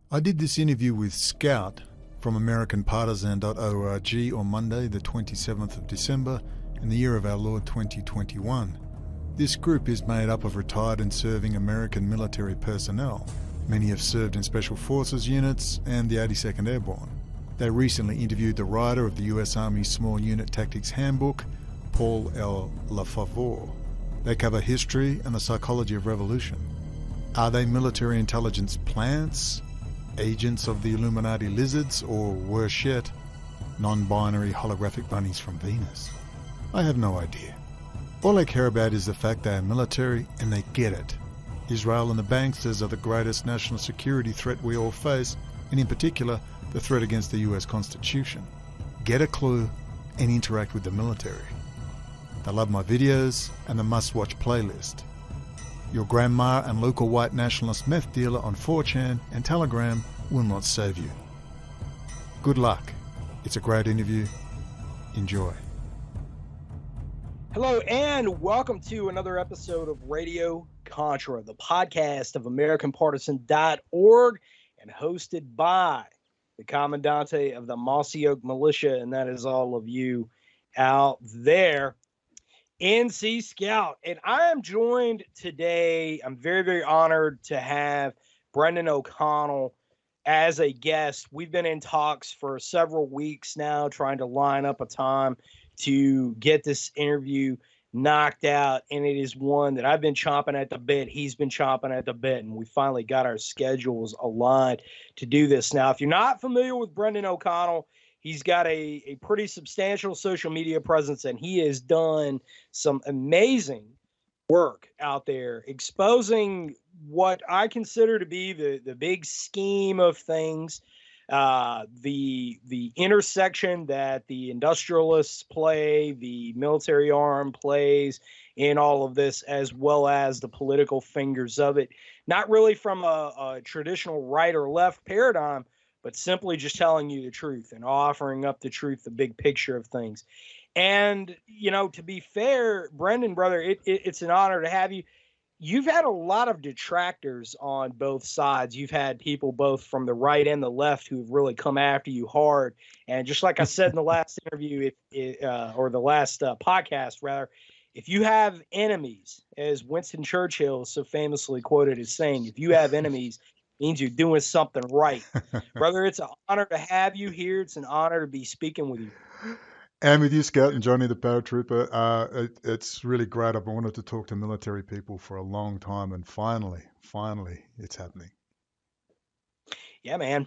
I did this interview with Scout from AmericanPartisan.org on Monday, the 27th of December, in the year of our Lord 2021. This group is made up of retired and serving American military personnel. Many have served in Special Forces units and the 82nd Airborne. They recently interviewed the writer of the US Army's Small Unit Tactics Handbook, Paul L. LaFavor. They cover history and the psychology of revolution. Are they military intelligence plants, agents of the Illuminati lizards, or worse yet, non-binary holographic bunnies from Venus? I have no idea. All I care about is the fact they are military and they get it. Israel and the banksters are the greatest national security threat we all face, and in particular, the threat against the US Constitution. Get a clue and interact with the military. They love my videos and the must-watch playlist. Your grandma and local white nationalist meth dealer on 4chan and Telegram will not save you. Good luck. It's a great interview. Enjoy. Hello and welcome to another episode of Radio Contra, the podcast of AmericanPartisan.org and hosted by the Commandante of the Mossy Oak Militia, and that is all of you out there. NC Scout. And I am joined today, I'm very, very honored to have Brendan O'Connell as a guest. We've been in talks for several weeks now, trying to line up a time to get this interview knocked out, and it is one that I've been chomping at the bit. He's been chomping at the bit, and we finally got our schedules aligned to do this. Now, if you're not familiar with Brendan O'Connell, he's got a pretty substantial social media presence, and he has done some amazing work out there exposing what I consider to be the big scheme of things, the intersection that the industrialists play, the military arm plays in all of this, as well as the political fingers of it, not really from a traditional right or left paradigm, but simply just telling you the truth and offering up the truth, the big picture of things. And, you know, to be fair, Brendan, brother, it's an honor to have you. You've had a lot of detractors on both sides. You've had people both from the right and the left who've really come after you hard. And just like I said in the last interview, or the last podcast, rather, if you have enemies, as Winston Churchill so famously quoted as saying, if you have enemies, it means you're doing something right. Brother, it's an honor to have you here. It's an honor to be speaking with you. And with you, Scout, and Johnny the paratrooper, it's really great. I've wanted to talk to military people for a long time, and finally, it's happening. Yeah, man.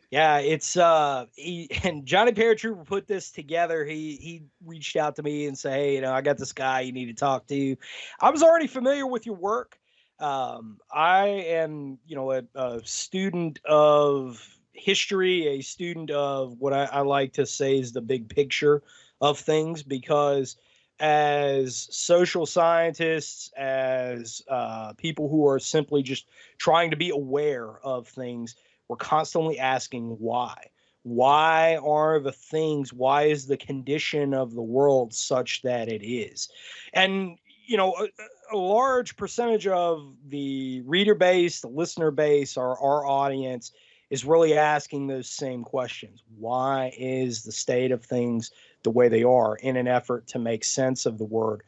Yeah, it's and Johnny Paratrooper put this together. He reached out to me and said, hey, you know, I got this guy you need to talk to. I was already familiar with your work. I am, you know, a student of history, a student of what I like to say is the big picture of things, because as social scientists, as people who are simply just trying to be aware of things, we're constantly asking why. Why are the things, why is the condition of the world such that it is? And, you know, a large percentage of the reader base, the listener base, our audience is really asking those same questions. Why is the state of things the way they are, in an effort to make sense of the word?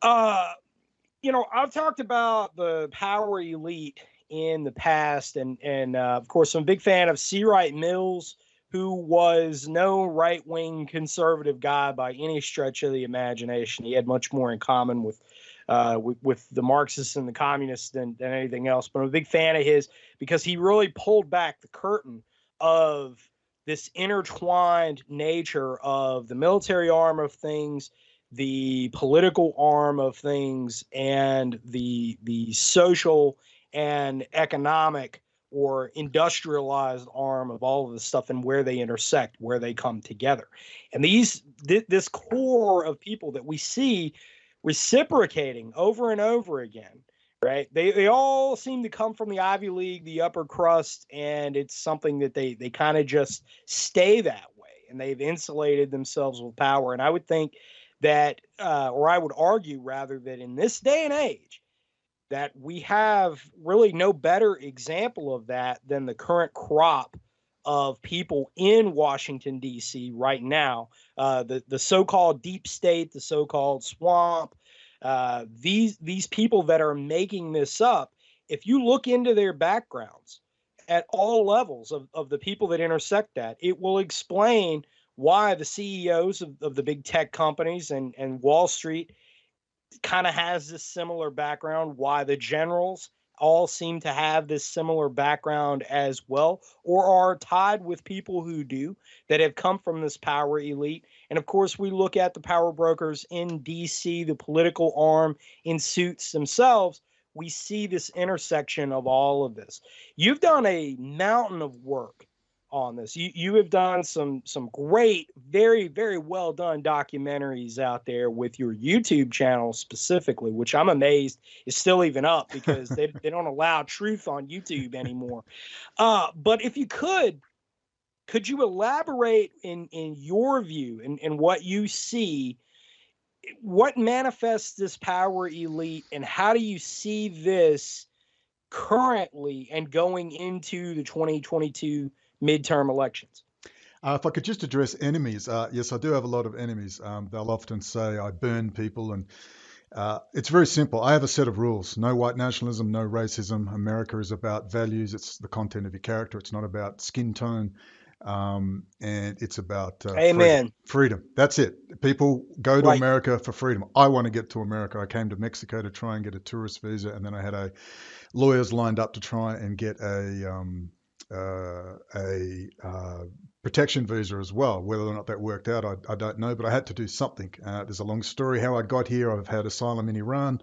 You know, I've talked about the power elite in the past, and of course, I'm a big fan of C. Wright Mills, who was no right-wing conservative guy by any stretch of the imagination. He had much more in common with the Marxists and the communists than anything else. But I'm a big fan of his because he really pulled back the curtain of this intertwined nature of the military arm of things, the political arm of things, and the social and economic or industrialized arm of all of this stuff, and where they intersect, where they come together. And this core of people that we see reciprocating over and over again, right? They all seem to come from the Ivy League, the upper crust, and it's something that they kind of just stay that way, and they've insulated themselves with power. And I would think that, or I would argue rather, that in this day and age, that we have really no better example of that than the current crop of people in Washington, D.C. right now. The so-called deep state, the so-called swamp, these people that are making this up, if you look into their backgrounds at all levels of the people that intersect that, it will explain why the CEOs of the big tech companies and Wall Street kind of has this similar background, why the generals all seem to have this similar background as well, or are tied with people who do, that have come from this power elite. And of course, we look at the power brokers in DC, the political arm in suits themselves. We see this intersection of all of this. You've done a mountain of work on this. You have done some great, very, very well done documentaries out there with your YouTube channel specifically, which I'm amazed is still even up, because they don't allow truth on YouTube anymore. But if you could you elaborate in your view and what you see, what manifests this power elite, and how do you see this currently and going into the 2022 midterm elections? If I could just address enemies, yes, I do have a lot of enemies. They'll often say I burn people, and it's very simple. I have a set of rules: no white nationalism, no racism. America is about values. It's the content of your character. It's not about skin tone, and it's about Amen. freedom. That's it. People go to Right. America for freedom. I want to get to America. I came to Mexico to try and get a tourist visa, and then I had lawyers lined up to try and get a protection visa as well. Whether or not that worked out, I don't know, but I had to do something. There's a long story how I got here. I've had asylum in Iran,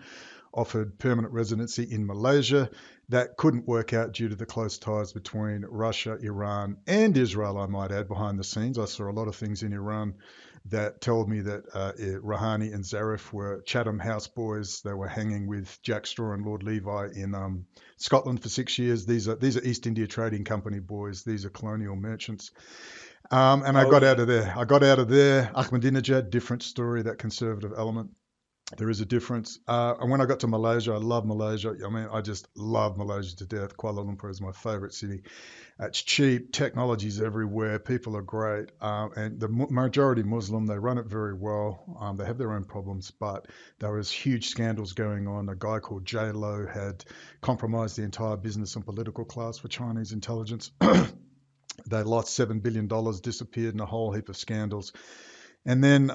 offered permanent residency in Malaysia. That couldn't work out due to the close ties between Russia, Iran, and Israel, I might add, behind the scenes. I saw a lot of things in Iran that told me that Rouhani and Zarif were Chatham House boys. They were hanging with Jack Straw and Lord Levi in Scotland for 6 years. These are East India Trading Company boys. These are colonial merchants. And I got out of there. Ahmadinejad, different story, that conservative element. There is a difference. And when I got to Malaysia, I love Malaysia. I mean, I just love Malaysia to death. Kuala Lumpur is my favorite city. It's cheap. Technology's everywhere. People are great. And the majority Muslim, they run it very well. They have their own problems, but there was huge scandals going on. A guy called J Lo had compromised the entire business and political class for Chinese intelligence. They lost $7 billion, disappeared in a whole heap of scandals. And then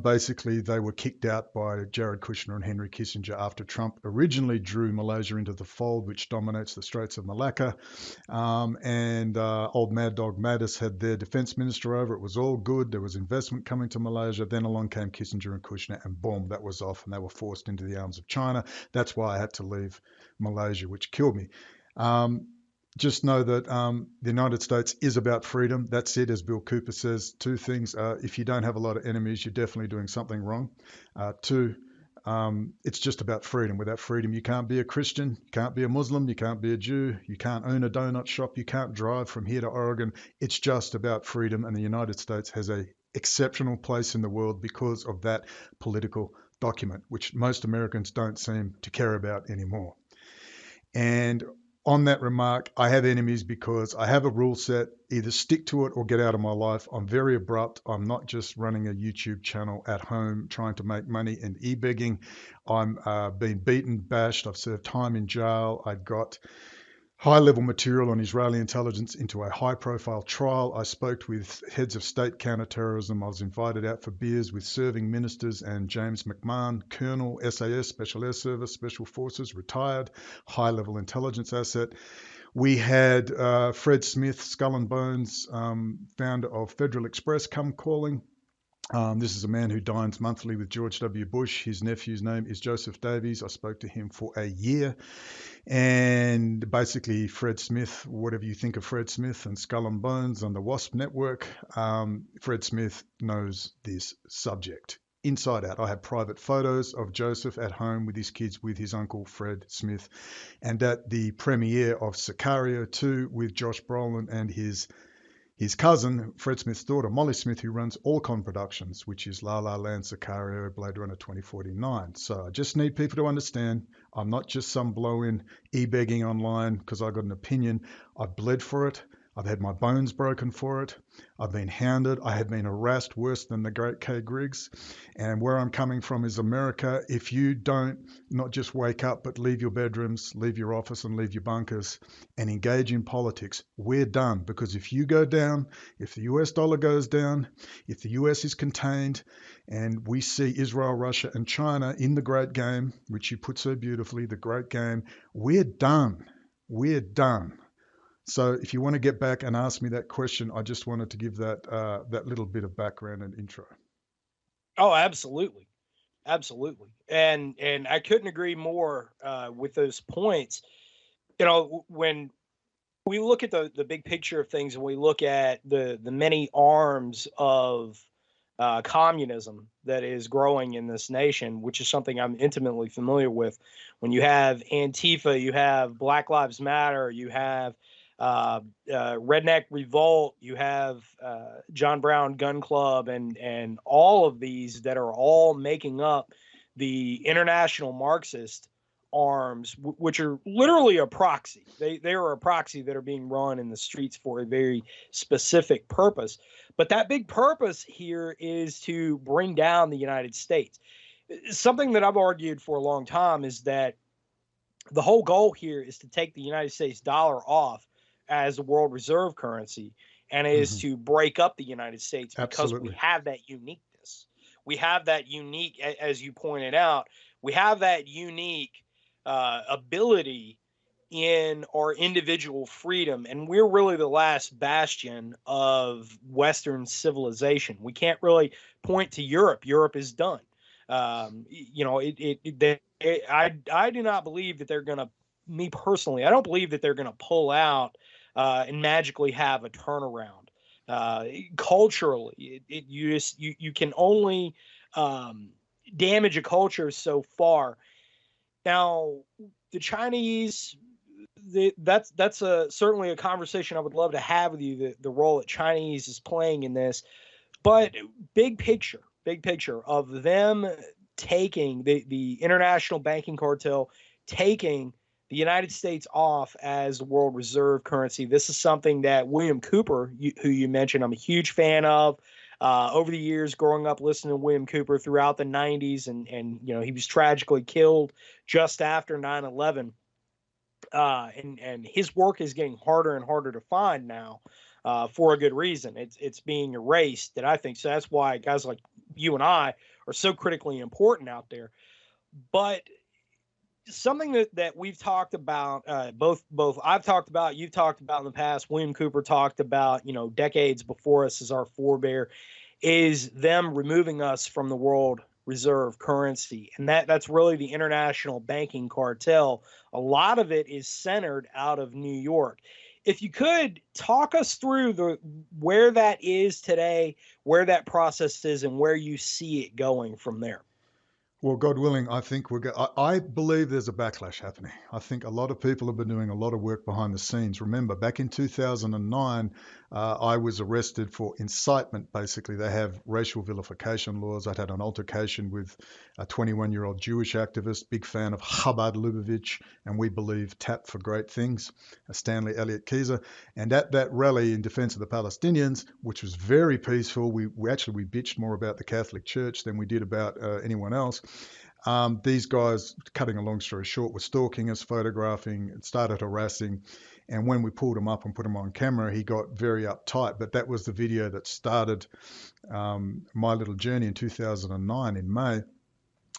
basically they were kicked out by Jared Kushner and Henry Kissinger after Trump originally drew Malaysia into the fold, which dominates the Straits of Malacca. And old Mad Dog Mattis had their defense minister over. It was all good. There was investment coming to Malaysia. Then along came Kissinger and Kushner, and boom, that was off, and they were forced into the arms of China. That's why I had to leave Malaysia, which killed me. Just know that the United States is about freedom. That's it, as Bill Cooper says. Two things. If you don't have a lot of enemies, you're definitely doing something wrong. Two, it's just about freedom. Without freedom, you can't be a Christian, you can't be a Muslim, you can't be a Jew, you can't own a donut shop, you can't drive from here to Oregon. It's just about freedom, and the United States has an exceptional place in the world because of that political document, which most Americans don't seem to care about anymore. And on that remark, I have enemies because I have a rule set: either stick to it or get out of my life. I'm very abrupt. I'm not just running a YouTube channel at home trying to make money and e-begging. I'm being beaten, bashed. I've served time in jail. I got high-level material on Israeli intelligence into a high-profile trial. I spoke with heads of state counterterrorism. I was invited out for beers with serving ministers and James McMahon, Colonel, SAS, Special Air Service, Special Forces, retired, high-level intelligence asset. We had Fred Smith, Skull and Bones, founder of Federal Express, come calling. This is a man who dines monthly with George W. Bush. His nephew's name is Joseph Davies. I spoke to him for a year. And basically, Fred Smith, whatever you think of Fred Smith and Skull and Bones and the WASP network, Fred Smith knows this subject inside out. I have private photos of Joseph at home with his kids, with his uncle Fred Smith, and at the premiere of Sicario 2 with Josh Brolin and his His cousin, Fred Smith's daughter, Molly Smith, who runs Allcon Productions, which is La La Land, Sicario, Blade Runner 2049. So I just need people to understand I'm not just some blow-in e-begging online because I got an opinion. I bled for it. I've had my bones broken for it. I've been hounded. I have been harassed worse than the great Kay Griggs. And where I'm coming from is America. If you don't not just wake up, but leave your bedrooms, leave your office and leave your bunkers and engage in politics, we're done. Because if you go down, if the US dollar goes down, if the US is contained, and we see Israel, Russia and China in the great game, which you put so beautifully, the great game, we're done. We're done. So if you want to get back and ask me that question, I just wanted to give that little bit of background and intro. Oh, absolutely. Absolutely. And I couldn't agree more with those points. You know, when we look at the big picture of things and we look at the many arms of communism that is growing in this nation, which is something I'm intimately familiar with. When you have Antifa, you have Black Lives Matter, you have Redneck Revolt, you have John Brown Gun Club, and all of these that are all making up the international Marxist arms, which are literally a proxy. They are a proxy that are being run in the streets for a very specific purpose. But that big purpose here is to bring down the United States. Something that I've argued for a long time is that the whole goal here is to take the United States dollar off as a world reserve currency, and is to break up the United States because Absolutely. we have that uniqueness. We have that unique, as you pointed out, we have that unique ability in our individual freedom, and we're really the last bastion of Western civilization. We can't really point to Europe. Europe is done. You know, I do not believe that they're going to. Me personally, I don't believe that they're going to pull out and magically have a turnaround. Culturally, you can only damage a culture so far. Now, the Chinese, that's certainly a conversation I would love to have with you. The role that Chinese is playing in this, but big picture of them taking the international banking cartel, taking the United States off as the world reserve currency. This is something that William Cooper, who you mentioned, I'm a huge fan of. Over the years, growing up listening to William Cooper throughout the 90s, and you know, he was tragically killed just after 9/11. And his work is getting harder and harder to find now, for a good reason. It's being erased, that I think. So that's why guys like you and I are so critically important out there. But something that we've talked about, both I've talked about, you've talked about in the past, William Cooper talked about, you know, decades before us as our forebear, is them removing us from the world reserve currency. And that's really the international banking cartel. A lot of it is centered out of New York. If you could talk us through where that is today, where that process is, and where you see it going from there. Well, God willing, I think I believe there's a backlash happening. I think a lot of people have been doing a lot of work behind the scenes. Remember, back in 2009, I was arrested for incitement. Basically, they have racial vilification laws. I'd had an altercation with a 21-year-old Jewish activist, big fan of Chabad Lubavitch, and we believe tap for great things, Stanley Elliott Keyser. And at that rally in defense of the Palestinians, which was very peaceful, we bitched more about the Catholic Church than we did about anyone else. These guys, cutting a long story short, were stalking us, photographing, and started harassing. And when we pulled him up and put him on camera, he got very uptight. But that was the video that started my little journey in 2009 in May.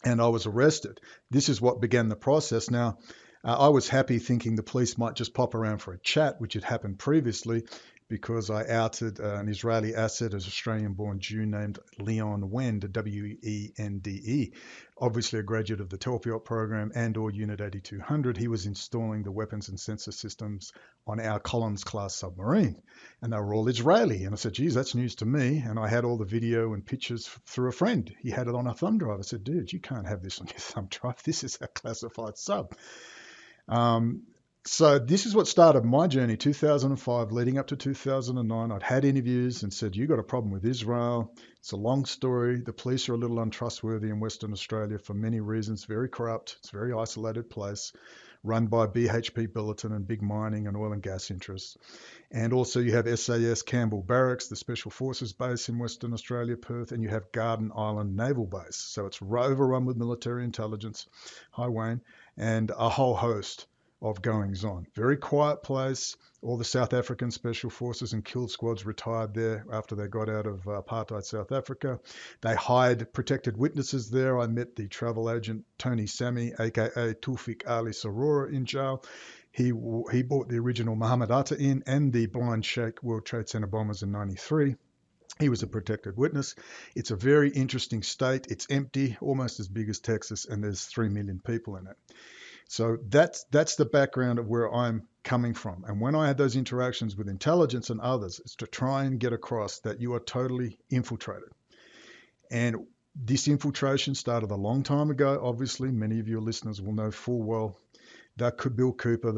And I was arrested. This is what began the process. Now, I was happy thinking the police might just pop around for a chat, which had happened previously, because I outed an Israeli asset as Australian-born Jew named Leon Wende, W-E-N-D-E. Obviously a graduate of the Telpiot program and or Unit 8200. He was installing the weapons and sensor systems on our Collins-class submarine, and they were all Israeli. And I said, geez, that's news to me. And I had all the video and pictures through a friend. He had it on a thumb drive. I said, dude, you can't have this on your thumb drive. This is a classified sub. So this is what started my journey, 2005, leading up to 2009. I'd had interviews and said, you got a problem with Israel. It's a long story. The police are a little untrustworthy in Western Australia for many reasons, very corrupt. It's a very isolated place, run by BHP Billiton and big mining and oil and gas interests. And also you have SAS Campbell Barracks, the Special Forces base in Western Australia, Perth, and you have Garden Island Naval Base. So it's overrun with military intelligence, hi Wayne, and a whole host of goings on. Very quiet place. All the South African Special Forces and kill squads retired there after they got out of apartheid South Africa. They hired protected witnesses there. I met the travel agent Tony Sami, aka Tufik Ali Sarora, in jail. He brought the original Muhammad Atta in and the blind Sheikh World Trade Center bombers in '93. He was a protected witness. It's a very interesting state. It's empty, almost as big as Texas, and there's 3 million people in it. So that's the background of where I'm coming from. And when I had those interactions with intelligence and others, it's to try and get across that you are totally infiltrated. And this infiltration started a long time ago. Obviously, many of your listeners will know full well that Bill Cooper,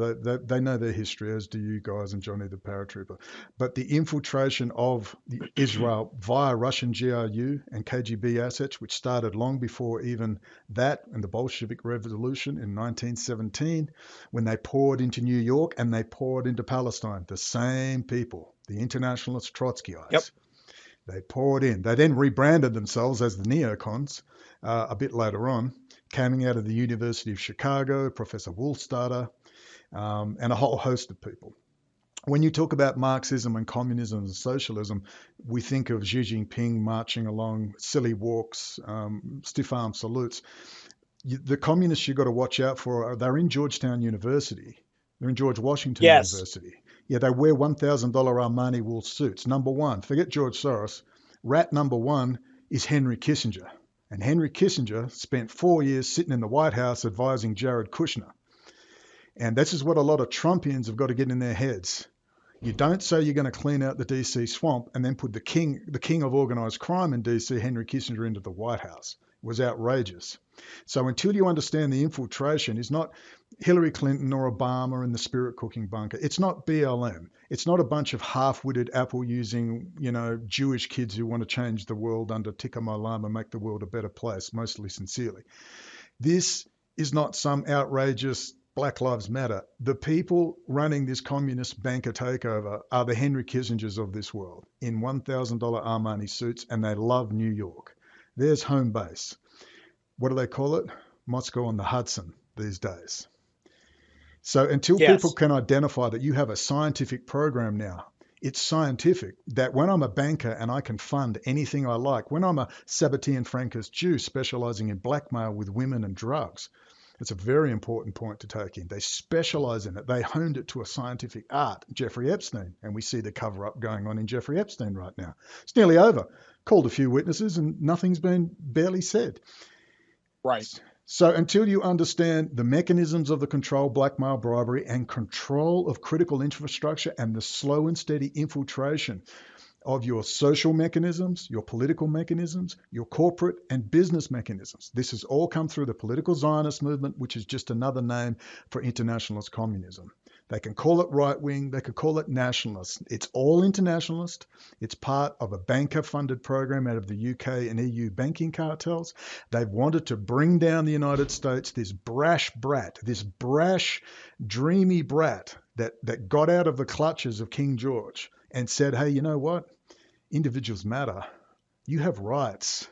they know their history, as do you guys and Johnny the Paratrooper. But the infiltration of Israel via Russian GRU and KGB assets, which started long before even that and the Bolshevik Revolution in 1917, when they poured into New York and they poured into Palestine, the same people, the internationalist Trotskyites. Yep. They poured in. They then rebranded themselves as the neocons a bit later on, coming out of the University of Chicago, Professor Woolstatter, and a whole host of people. When you talk about Marxism and communism and socialism, we think of Xi Jinping marching along, silly walks, stiff-arm salutes. The communists you've got to watch out for, they're in Georgetown University. They're in George Washington University. Yeah, they wear $1,000 Armani wool suits. Number one, forget George Soros. Rat number one is Henry Kissinger. And Henry Kissinger spent 4 years sitting in the White House advising Jared Kushner. And this is what a lot of Trumpians have got to get in their heads. You don't say you're going to clean out the DC swamp and then put the king of organized crime in DC, Henry Kissinger, into the White House. It was outrageous. So until you understand the infiltration is not Hillary Clinton or Obama in the spirit cooking bunker. It's not BLM. It's not a bunch of half-witted apple-using, Jewish kids who want to change the world under Tikka Olam and make the world a better place, mostly sincerely. This is not some outrageous Black Lives Matter. The people running this communist banker takeover are the Henry Kissingers of this world in $1,000 Armani suits, and they love New York. There's home base. What do they call it? Moscow on the Hudson these days. So until people can identify that you have a scientific program now, it's scientific that when I'm a banker and I can fund anything I like, when I'm a Sabbatean Frankist Jew specializing in blackmail with women and drugs, it's a very important point to take in. They specialize in it. They honed it to a scientific art, Jeffrey Epstein, and we see the cover-up going on in Jeffrey Epstein right now. It's nearly over. Called a few witnesses and nothing's been barely said. Right. So until you understand the mechanisms of the control, blackmail, bribery, and control of critical infrastructure and the slow and steady infiltration of your social mechanisms, your political mechanisms, your corporate and business mechanisms. This has all come through the political Zionist movement, which is just another name for internationalist communism. They can call it right-wing, they could call it nationalist. It's all internationalist. It's part of a banker-funded program out of the UK and EU banking cartels. They've wanted to bring down the United States, this brash brat, this brash, dreamy brat that got out of the clutches of King George and said, hey, you know what? Individuals matter. You have rights.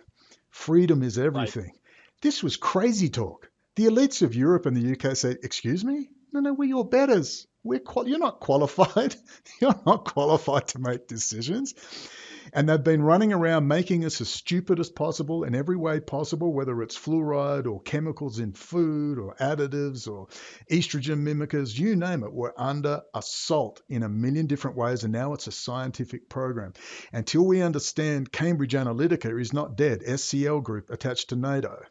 Freedom is everything. Right. This was crazy talk. The elites of Europe and the UK say, excuse me? No, we're your betters. You're not qualified. You're not qualified to make decisions. And they've been running around making us as stupid as possible in every way possible, whether it's fluoride or chemicals in food or additives or estrogen mimickers, you name it. We're under assault in a million different ways, and now it's a scientific program. Until we understand Cambridge Analytica is not dead, SCL Group attached to NATO,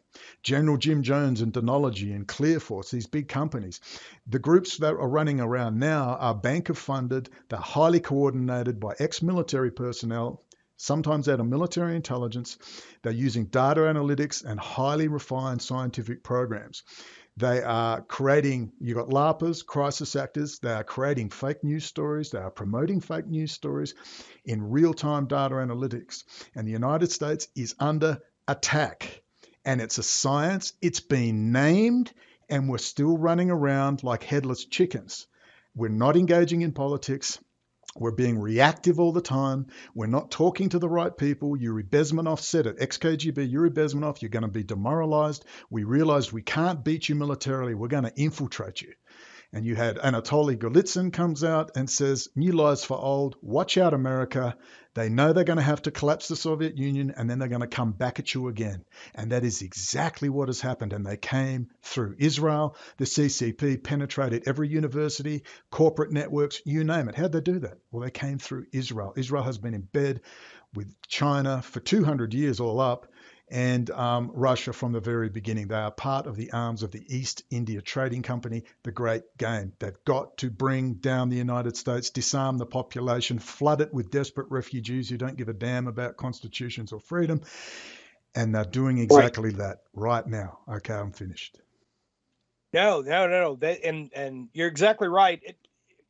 General Jim Jones and Denology and Clearforce, these big companies, the groups that are running around now are banker-funded, they're highly coordinated by ex-military personnel, sometimes out of military intelligence. They're using data analytics and highly refined scientific programs. They are creating, you got LARPers, crisis actors, they are creating fake news stories, they are promoting fake news stories in real-time data analytics. And the United States is under attack. And it's a science, it's been named, and we're still running around like headless chickens. We're not engaging in politics. We're being reactive all the time. We're not talking to the right people. Yuri Bezmenov said it. Ex-KGB Yuri Bezmenov, you're going to be demoralized. We realized we can't beat you militarily. We're going to infiltrate you. And you had Anatoly Golitsyn comes out and says, new lies for old. Watch out, America. They know they're going to have to collapse the Soviet Union, and then they're going to come back at you again. And that is exactly what has happened. And they came through Israel. The CCP penetrated every university, corporate networks, you name it. How'd they do that? Well, they came through Israel. Israel has been in bed with China for 200 years all up, and Russia from the very beginning. They are part of the arms of the East India Trading Company, the great game. They've got to bring down the United States, disarm the population, flood it with desperate refugees who don't give a damn about constitutions or freedom. And they're doing exactly that right now. Okay, I'm finished. No. And you're exactly right.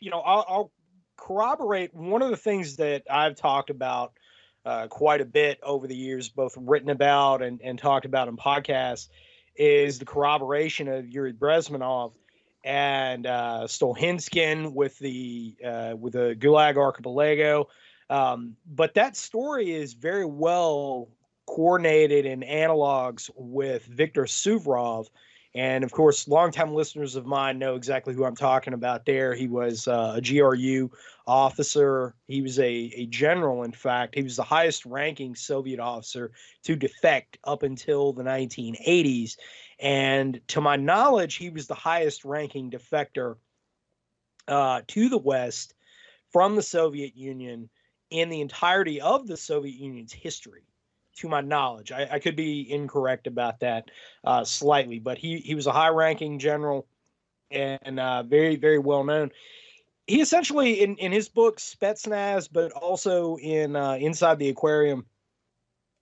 I'll corroborate one of the things that I've talked about quite a bit over the years, both written about and talked about in podcasts, is the corroboration of Yuri Bezmenov and Stolhinskin with the Gulag Archipelago. But that story is very well coordinated in analogs with Viktor Suvorov. And of course, longtime listeners of mine know exactly who I'm talking about there. He was a GRU officer. He was a general, in fact. He was the highest ranking Soviet officer to defect up until the 1980s. And to my knowledge, he was the highest ranking defector to the West from the Soviet Union in the entirety of the Soviet Union's history. To my knowledge, I could be incorrect about that slightly, but he was a high-ranking general and very, very well known. He essentially, in his book Spetsnaz, but also in Inside the Aquarium,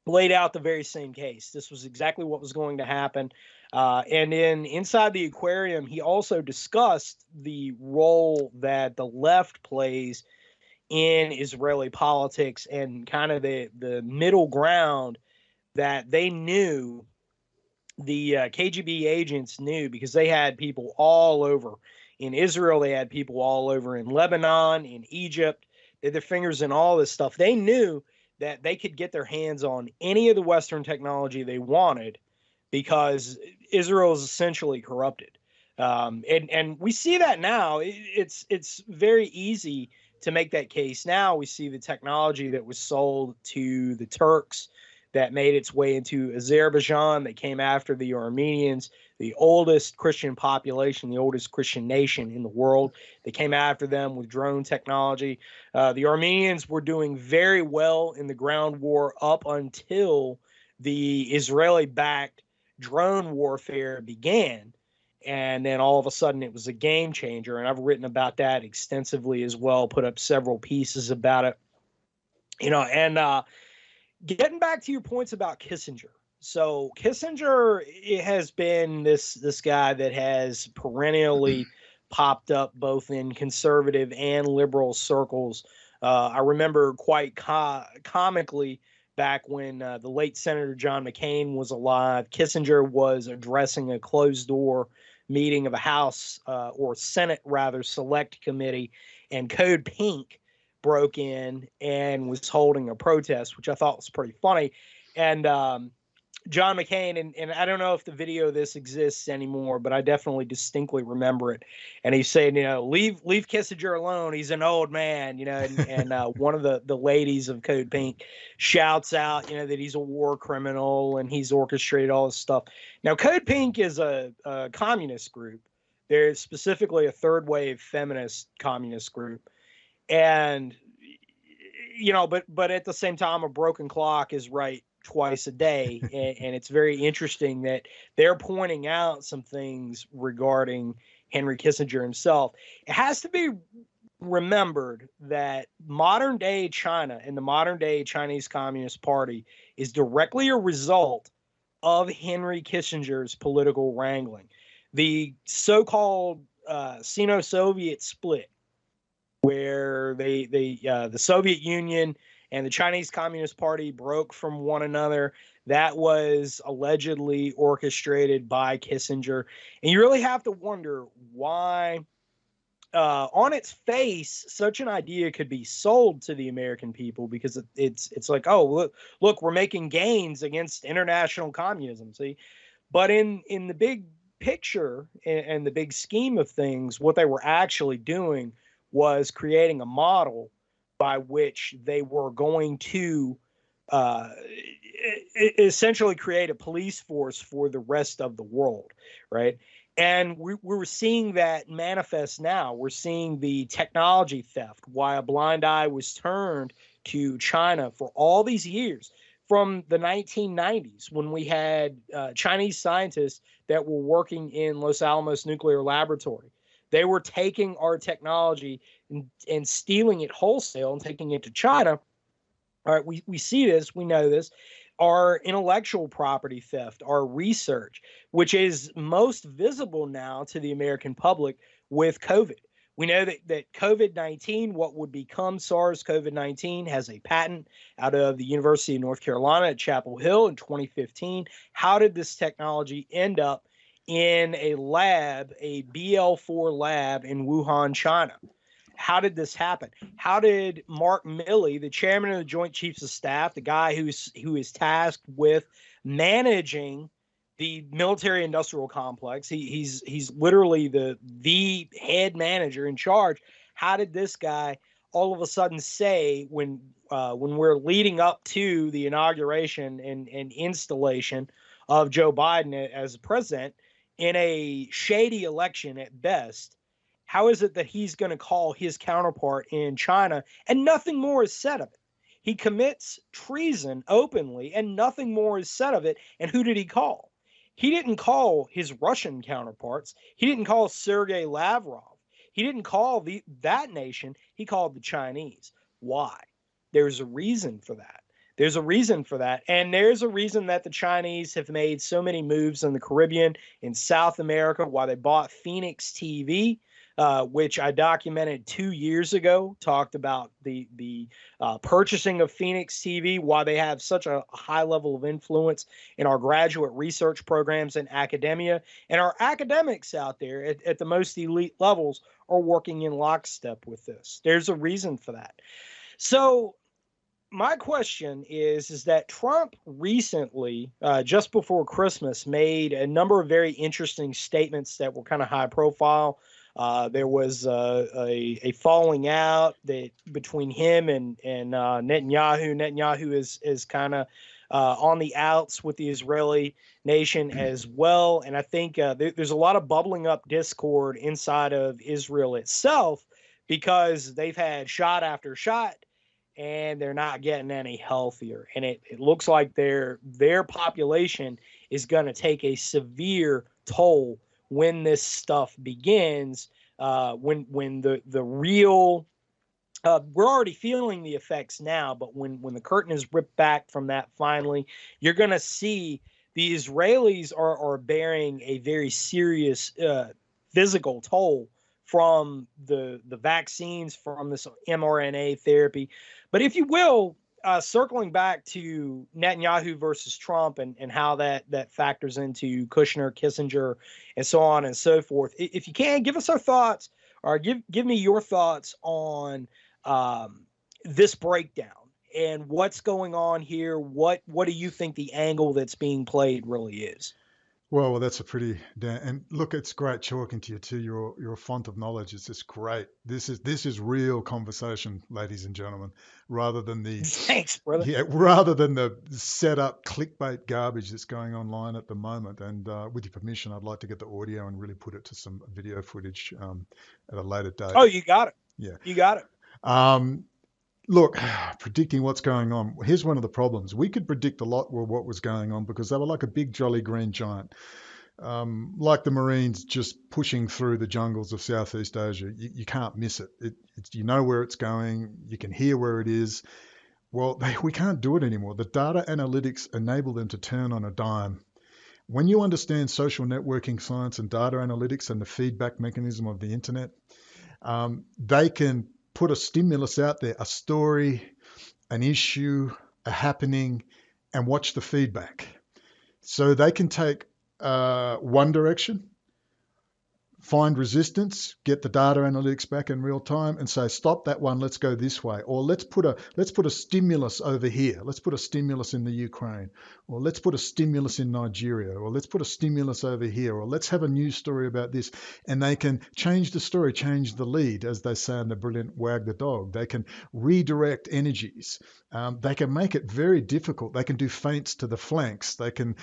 laid out the very same case. This was exactly what was going to happen. And in Inside the Aquarium, he also discussed the role that the left plays in Israeli politics and kind of the middle ground that they knew, the KGB agents knew, because they had people all over in Israel. They had people all over in Lebanon, in Egypt. They had their fingers in all this stuff. They knew that they could get their hands on any of the Western technology they wanted because Israel is essentially corrupted. And we see that now. It's very easy to make that case now. We see the technology that was sold to the Turks that made its way into Azerbaijan, that came after the Armenians, the oldest Christian population, the oldest Christian nation in the world. They came after them with drone technology. The Armenians were doing very well in the ground war up until the Israeli-backed drone warfare began. And then all of a sudden it was a game changer. And I've written about that extensively as well, put up several pieces about it. And getting back to your points about Kissinger. So Kissinger has been this guy that has perennially popped up both in conservative and liberal circles. I remember quite comically back when the late Senator John McCain was alive, Kissinger was addressing a closed-door meeting of a House or Senate, rather, select committee, and Code Pink broke in and was holding a protest, which I thought was pretty funny. And John McCain, and I don't know if the video of this exists anymore, but I definitely distinctly remember it. And he's saying, leave Kissinger alone. He's an old man, and one of the ladies of Code Pink shouts out, that he's a war criminal and he's orchestrated all this stuff. Now, Code Pink is a communist group. They're specifically a third wave feminist communist group. And, but at the same time, a broken clock is right twice a day. And it's very interesting that they're pointing out some things regarding Henry Kissinger himself. It has to be remembered that modern day China and the modern day Chinese Communist Party is directly a result of Henry Kissinger's political wrangling. the so-called Sino-Soviet split, where the Soviet Union and the Chinese Communist Party broke from one another. That was allegedly orchestrated by Kissinger. And you really have to wonder why, on its face, such an idea could be sold to the American people, because it's like, oh, look, we're making gains against international communism. See, but in the big picture and the big scheme of things, what they were actually doing was creating a model by which they were going to uh, essentially create a police force for the rest of the world, right? And we're seeing that manifest now. We're seeing the technology theft, why a blind eye was turned to China for all these years, from the 1990s, when we had Chinese scientists that were working in Los Alamos Nuclear Laboratory. They were taking our technology and stealing it wholesale and taking it to China. All right, we see this, we know this. Our intellectual property theft, our research, which is most visible now to the American public with COVID. We know that COVID-19, what would become SARS-CoV-19, has a patent out of the University of North Carolina at Chapel Hill in 2015. How did this technology end up in a lab, a BL4 lab in Wuhan, China? How did this happen? How did Mark Milley, the chairman of the Joint Chiefs of Staff, the guy who is tasked with managing the military-industrial complex, he's literally the head manager in charge. How did this guy all of a sudden say, when we're leading up to the inauguration and installation of Joe Biden as president in a shady election at best, how is it that he's going to call his counterpart in China and nothing more is said of it? He commits treason openly and nothing more is said of it. And who did he call? He didn't call his Russian counterparts. He didn't call Sergei Lavrov. He didn't call that nation. He called the Chinese. Why? There's a reason for that. There's a reason for that. And there's a reason that the Chinese have made so many moves in the Caribbean, in South America, why they bought Phoenix TV, which I documented 2 years ago, talked about the purchasing of Phoenix TV, why they have such a high level of influence in our graduate research programs and academia. And our academics out there at the most elite levels are working in lockstep with this. There's a reason for that. So my question is that Trump recently, just before Christmas, made a number of very interesting statements that were kind of high profile. There was a falling out between him and Netanyahu. Netanyahu is kind of on the outs with the Israeli nation as well. And I think there's a lot of bubbling up discord inside of Israel itself, because they've had shot after shot and they're not getting any healthier. And it looks like their population is going to take a severe toll when this stuff begins, when the real, we're already feeling the effects now, but when the curtain is ripped back from that finally, you're going to see the Israelis are bearing a very serious physical toll from the vaccines, from this mRNA therapy. But if you will, circling back to Netanyahu versus Trump and how that factors into Kushner, Kissinger, and so on and so forth. If you can, give us our thoughts, or give me your thoughts on this breakdown and what's going on here. What do you think the angle that's being played really is? Well, that's a pretty and look, it's great talking to you too. You're a font of knowledge. It's just great. This is real conversation, ladies and gentlemen, rather than the Thanks, brother. rather than the set up clickbait garbage that's going online at the moment. And with your permission, I'd like to get the audio and really put it to some video footage at a later date. Oh, you got it. Yeah, you got it. Look, predicting what's going on. Here's one of the problems. We could predict a lot of what was going on because they were like a big jolly green giant, like the Marines just pushing through the jungles of Southeast Asia. You can't miss it. You know where it's going. You can hear where it is. Well, we can't do it anymore. The data analytics enable them to turn on a dime. When you understand social networking science and data analytics and the feedback mechanism of the internet, they can put a stimulus out there, a story, an issue, a happening, and watch the feedback. So they can take one direction, find resistance, get the data analytics back in real time, and say, stop that one, let's go this way, or let's put a stimulus over here. Let's put a stimulus in the Ukraine, or let's put a stimulus in Nigeria, or let's put a stimulus over here, or let's have a news story about this. And they can change the story, change the lead, as they say in the brilliant Wag the Dog. They can redirect energies. They can make it very difficult. They can do feints to the flanks. They can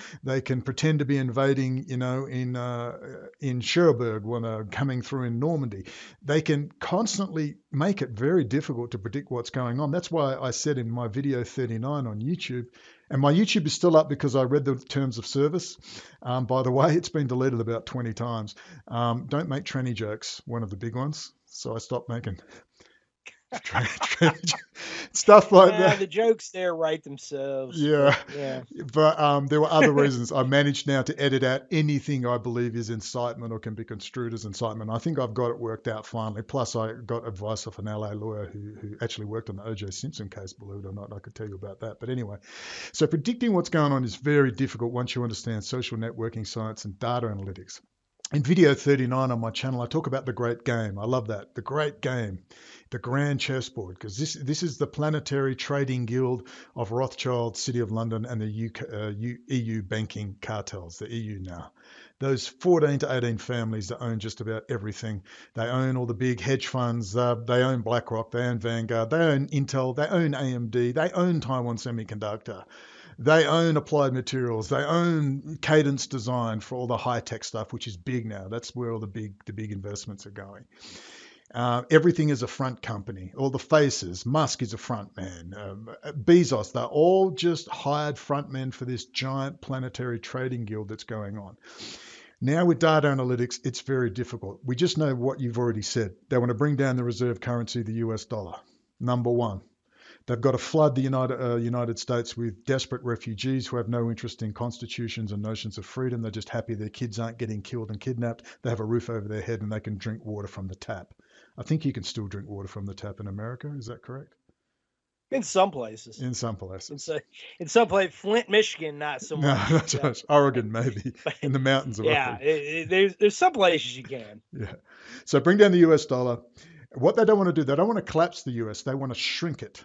pretend to be invading, in Cherbourg when coming through in Normandy. They can constantly make it very difficult to predict what's going on. That's why I said in my video 39 on YouTube, and my YouTube is still up because I read the terms of service. By the way, it's been deleted about 20 times. Don't make tranny jokes, one of the big ones. So I stopped making stuff like that. The jokes there write themselves. Yeah. But there were other reasons. I managed now to edit out anything I believe is incitement or can be construed as incitement. I think I've got it worked out finally. Plus, I got advice off an LA lawyer who actually worked on the O.J. Simpson case, believe it or not. I could tell you about that. But anyway, so predicting what's going on is very difficult once you understand social networking science and data analytics. In video 39 on my channel, I talk about the great game. I love that. The great game, the grand chessboard, because this is the planetary trading guild of Rothschild, City of London, and the EU banking cartels, the EU now. Those 14 to 18 families that own just about everything. They own all the big hedge funds. They own BlackRock. They own Vanguard. They own Intel. They own AMD. They own Taiwan Semiconductor. They own Applied Materials. They own Cadence Design for all the high-tech stuff, which is big now. That's where all the big investments are going. Everything is a front company. All the faces. Musk is a front man. Bezos, they're all just hired front men for this giant planetary trading guild that's going on. Now with data analytics, it's very difficult. We just know what you've already said. They want to bring down the reserve currency, the US dollar. Number one. They've got to flood the United States with desperate refugees who have no interest in constitutions and notions of freedom. They're just happy their kids aren't getting killed and kidnapped. They have a roof over their head and they can drink water from the tap. I think you can still drink water from the tap in America. Is that correct? In some places. In some places. In some places, Flint, Michigan, not so much. No, that's right. Oregon, maybe. In the mountains of Oregon. There's some places you can. Yeah. So bring down the US dollar. What they don't want to do, they don't want to collapse the US. They want to shrink it.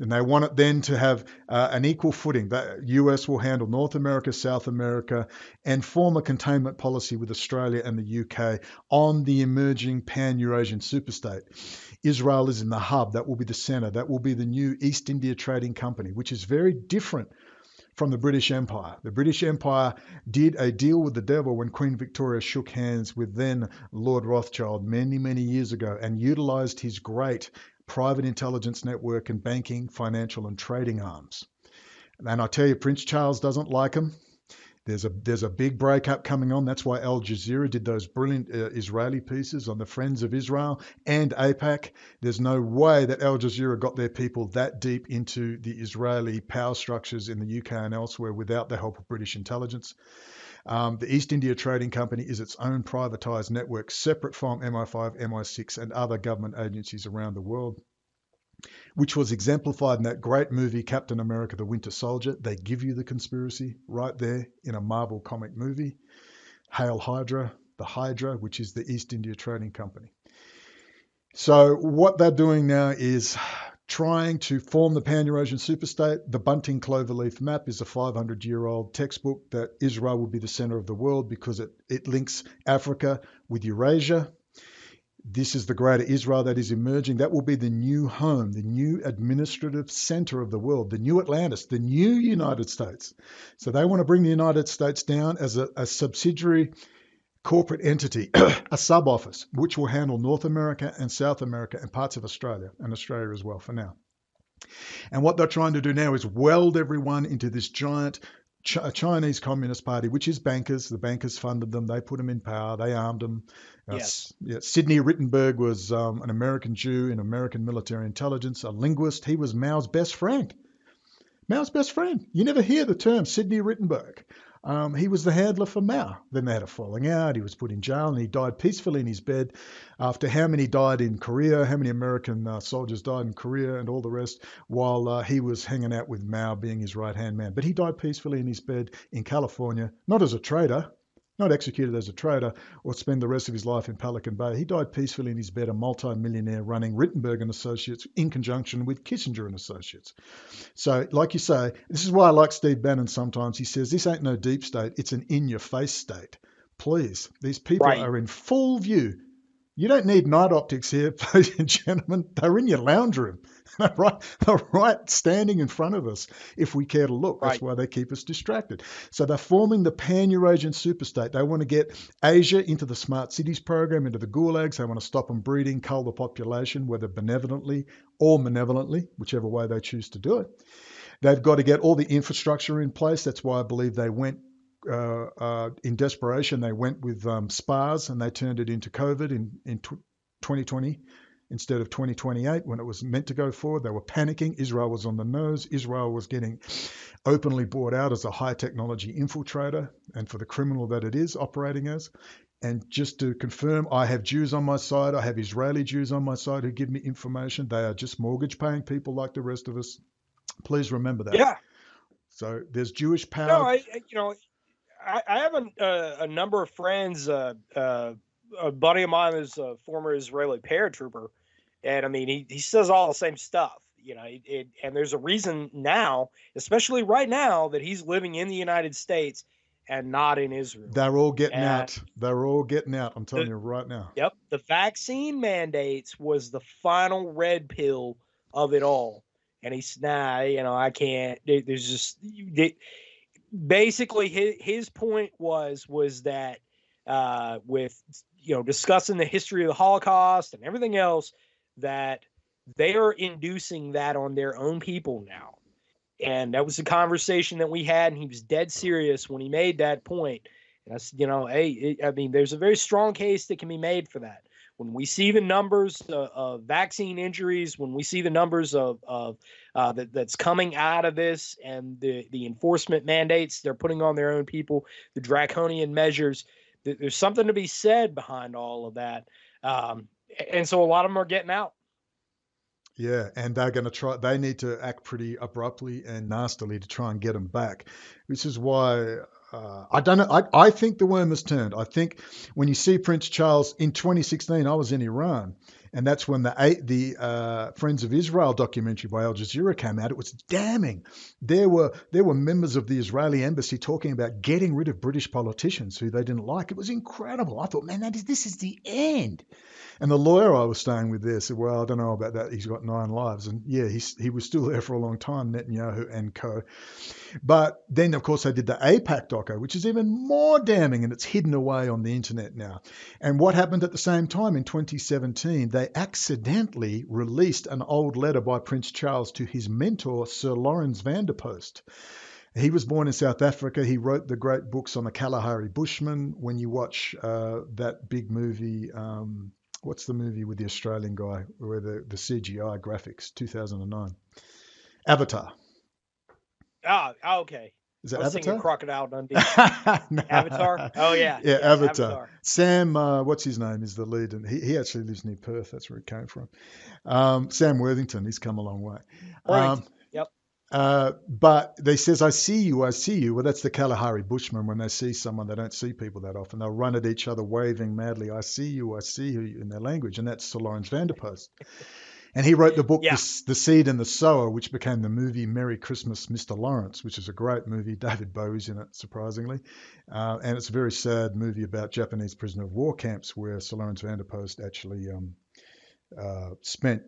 And they want it then to have an equal footing. The US will handle North America, South America, and form a containment policy with Australia and the UK on the emerging pan-Eurasian superstate. Israel is in the hub. That will be the center. That will be the new East India Trading Company, which is very different from the British Empire. The British Empire did a deal with the devil when Queen Victoria shook hands with then Lord Rothschild many, many years ago and utilized his great private intelligence network and banking, financial and trading arms. And I tell you, Prince Charles doesn't like him. There's a big breakup coming on. That's why Al Jazeera did those brilliant Israeli pieces on the Friends of Israel and AIPAC. There's no way that Al Jazeera got their people that deep into the Israeli power structures in the UK and elsewhere without the help of British intelligence. The East India Trading Company is its own privatized network, separate from MI5, MI6, and other government agencies around the world, which was exemplified in that great movie, Captain America, the Winter Soldier. They give you the conspiracy right there in a Marvel comic movie. Hail Hydra, the Hydra, which is the East India Trading Company. So what they're doing now is trying to form the Pan-Eurasian superstate. The Bunting Cloverleaf map is a 500-year-old textbook that Israel will be the center of the world because it links Africa with Eurasia. This is the greater Israel that is emerging. That will be the new home, the new administrative center of the world, the new Atlantis, the new United States. So they want to bring the United States down as a subsidiary corporate entity, a sub-office, which will handle North America and South America and parts of Australia, and Australia as well for now. And what they're trying to do now is weld everyone into this giant Chinese Communist Party, which is bankers. The bankers funded them. They put them in power. They armed them. Yes. Sidney Rittenberg was an American Jew in American military intelligence, a linguist. He was Mao's best friend. Mao's best friend. You never hear the term Sidney Rittenberg. He was the handler for Mao. Then they had a falling out. He was put in jail and he died peacefully in his bed after how many died in Korea, how many American soldiers died in Korea and all the rest, while he was hanging out with Mao being his right-hand man. But he died peacefully in his bed in California, not as a traitor, not executed as a traitor or spend the rest of his life in Pelican Bay. He died peacefully in his bed, a multi-millionaire running Rittenberg and Associates in conjunction with Kissinger and Associates. So, like you say, this is why I like Steve Bannon sometimes. He says, this ain't no deep state, it's an in-your-face state. Please, these people are in full view. You don't need night optics here, ladies and gentlemen. They're in your lounge room. They're right standing in front of us if we care to look. That's why they keep us distracted. So they're forming the Pan-Eurasian superstate. They want to get Asia into the smart cities program, into the gulags. They want to stop them breeding, cull the population, whether benevolently or malevolently, whichever way they choose to do it. They've got to get all the infrastructure in place. That's why I believe they went in desperation, they went with SPARS and they turned it into COVID in 2020 instead of 2028 when it was meant to go forward. They were panicking. Israel was on the nose. Israel was getting openly bought out as a high technology infiltrator and for the criminal that it is operating as. And just to confirm, I have Jews on my side. I have Israeli Jews on my side who give me information. They are just mortgage paying people like the rest of us. Please remember that. Yeah. So there's Jewish power. No, I have a number of friends. A buddy of mine is a former Israeli paratrooper, and I mean he says all the same stuff. And there's a reason now, especially right now, that he's living in the United States and not in Israel. They're all getting out. They're all getting out. I'm telling you right now. Yep, the vaccine mandates was the final red pill of it all, and he's I can't. There's just. Basically, his point was that with discussing the history of the Holocaust and everything else, that they are inducing that on their own people now, and that was the conversation that we had, and he was dead serious when he made that point. And that's there's a very strong case that can be made for that. When we see the numbers of vaccine injuries, when we see the numbers of that's coming out of this, and the enforcement mandates they're putting on their own people, the draconian measures, there's something to be said behind all of that. And so a lot of them are getting out. Yeah, and they're going to try. They need to act pretty abruptly and nastily to try and get them back, which is why. I don't know. I think the worm has turned. I think when you see Prince Charles in 2016, I was in Iran, and that's when the Friends of Israel documentary by Al Jazeera came out. It was damning. There were members of the Israeli embassy talking about getting rid of British politicians who they didn't like. It was incredible. I thought, man, this is the end. And the lawyer I was staying with there said, well, I don't know about that. He's got 9 lives. And yeah, he was still there for a long time, Netanyahu and co. But then, of course, they did the AIPAC doco, which is even more damning, and it's hidden away on the internet now. And what happened at the same time in 2017, they accidentally released an old letter by Prince Charles to his mentor, Sir Lawrence van der Post. He was born in South Africa. He wrote the great books on the Kalahari Bushmen. When you watch that big movie, what's the movie with the Australian guy where the CGI graphics, 2009? Avatar. Okay. Is it I was Avatar? thinking Crocodile Dundee. No. Avatar? Oh, yeah. Yeah, Avatar. Sam, what's his name, is the lead. And he actually lives near Perth. That's where he came from. Sam Worthington, he's come a long way. Yep. But they says, I see you. Well, that's the Kalahari Bushmen. When they see someone, they don't see people that often. They'll run at each other, waving madly, I see you, in their language. And that's Sir Lawrence van der Post. And he wrote the book, The Seed and the Sower, which became the movie Merry Christmas, Mr. Lawrence, which is a great movie. David Bowie's in it, surprisingly. And it's a very sad movie about Japanese prisoner of war camps where Sir Lawrence van der Post actually spent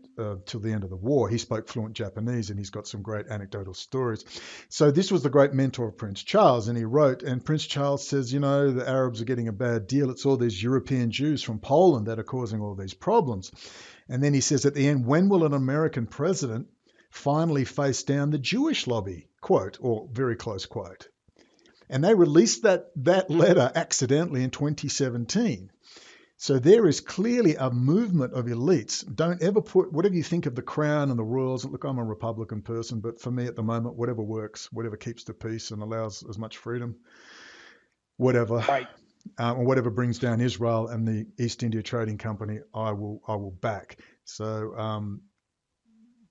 till the end of the war. He spoke fluent Japanese, and he's got some great anecdotal stories. So this was the great mentor of Prince Charles, and he wrote, and Prince Charles says, the Arabs are getting a bad deal. It's all these European Jews from Poland that are causing all these problems. And then he says at the end, when will an American president finally face down the Jewish lobby? Quote, or very close quote. And they released that letter accidentally in 2017. So there is clearly a movement of elites. Don't ever put, whatever you think of the crown and the royals, look, I'm a Republican person, but for me at the moment, whatever works, whatever keeps the peace and allows as much freedom whatever, Right. or whatever brings down Israel and the East India Trading Company, I will back. So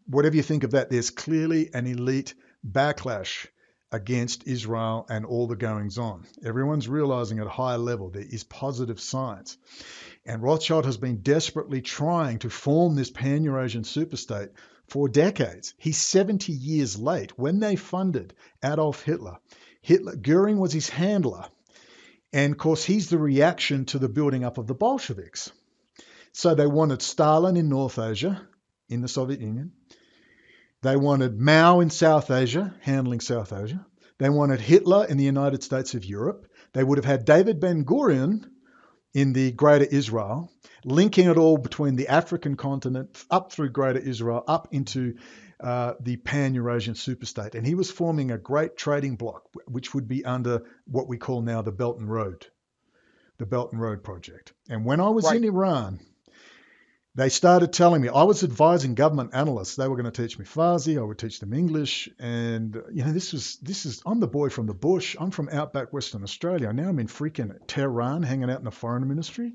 whatever you think of that, there's clearly an elite backlash against Israel and all the goings on. Everyone's realizing at a high level there is positive signs. And Rothschild has been desperately trying to form this pan-Eurasian superstate for decades. He's 70 years late. When they funded Adolf Hitler, Goering was his handler. And of course, he's the reaction to the building up of the Bolsheviks. So they wanted Stalin in North Asia, in the Soviet Union. They wanted Mao in South Asia, handling South Asia. They wanted Hitler in the United States of Europe. They would have had David Ben-Gurion in the Greater Israel, linking it all between the African continent, up through Greater Israel, up into the pan-Eurasian superstate. And he was forming a great trading bloc, which would be under what we call now the Belt and Road Project. And when I was in Iran, they started telling me, I was advising government analysts. They were going to teach me Farsi. I would teach them English. And, I'm the boy from the bush. I'm from outback Western Australia. Now I'm in freaking Tehran, hanging out in the foreign ministry,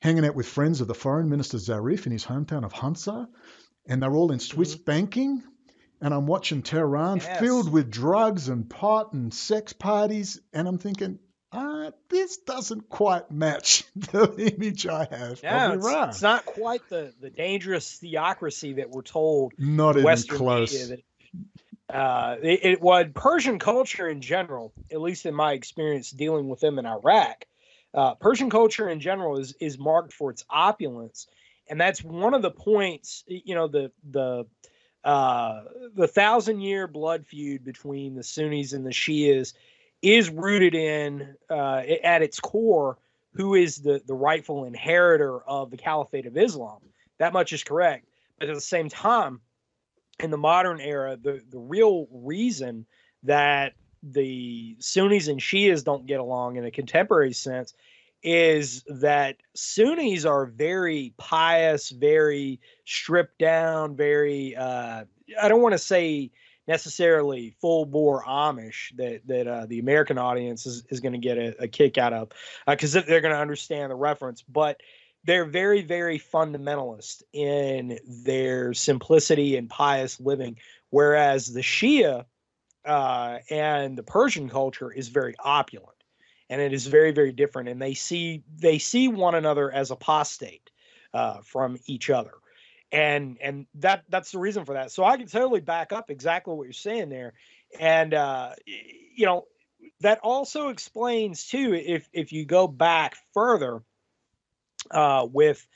hanging out with friends of the foreign minister Zarif in his hometown of Hansa. And they're all in Swiss banking. And I'm watching Tehran filled with drugs and pot and sex parties. And I'm thinking, this doesn't quite match the image I have of Iran. It's not quite the dangerous theocracy that we're told. Not even Western close. Persian culture in general, at least in my experience dealing with them in Iraq, Persian culture in general is marked for its opulence, and that's one of the points. The 1,000-year blood feud between the Sunnis and the Shias is rooted in, at its core, who is the rightful inheritor of the Caliphate of Islam. That much is correct. But at the same time, in the modern era, the real reason that the Sunnis and Shias don't get along in a contemporary sense is that Sunnis are very pious, very stripped down, very, I don't want to say necessarily full-bore Amish that the American audience is going to get a kick out of, because they're going to understand the reference. But they're very, very fundamentalist in their simplicity and pious living, whereas the Shia and the Persian culture is very opulent, and it is very, very different. And they see one another as apostate from each other. And that's the reason for that. So I can totally back up exactly what you're saying there. And, that also explains too, if you go back further with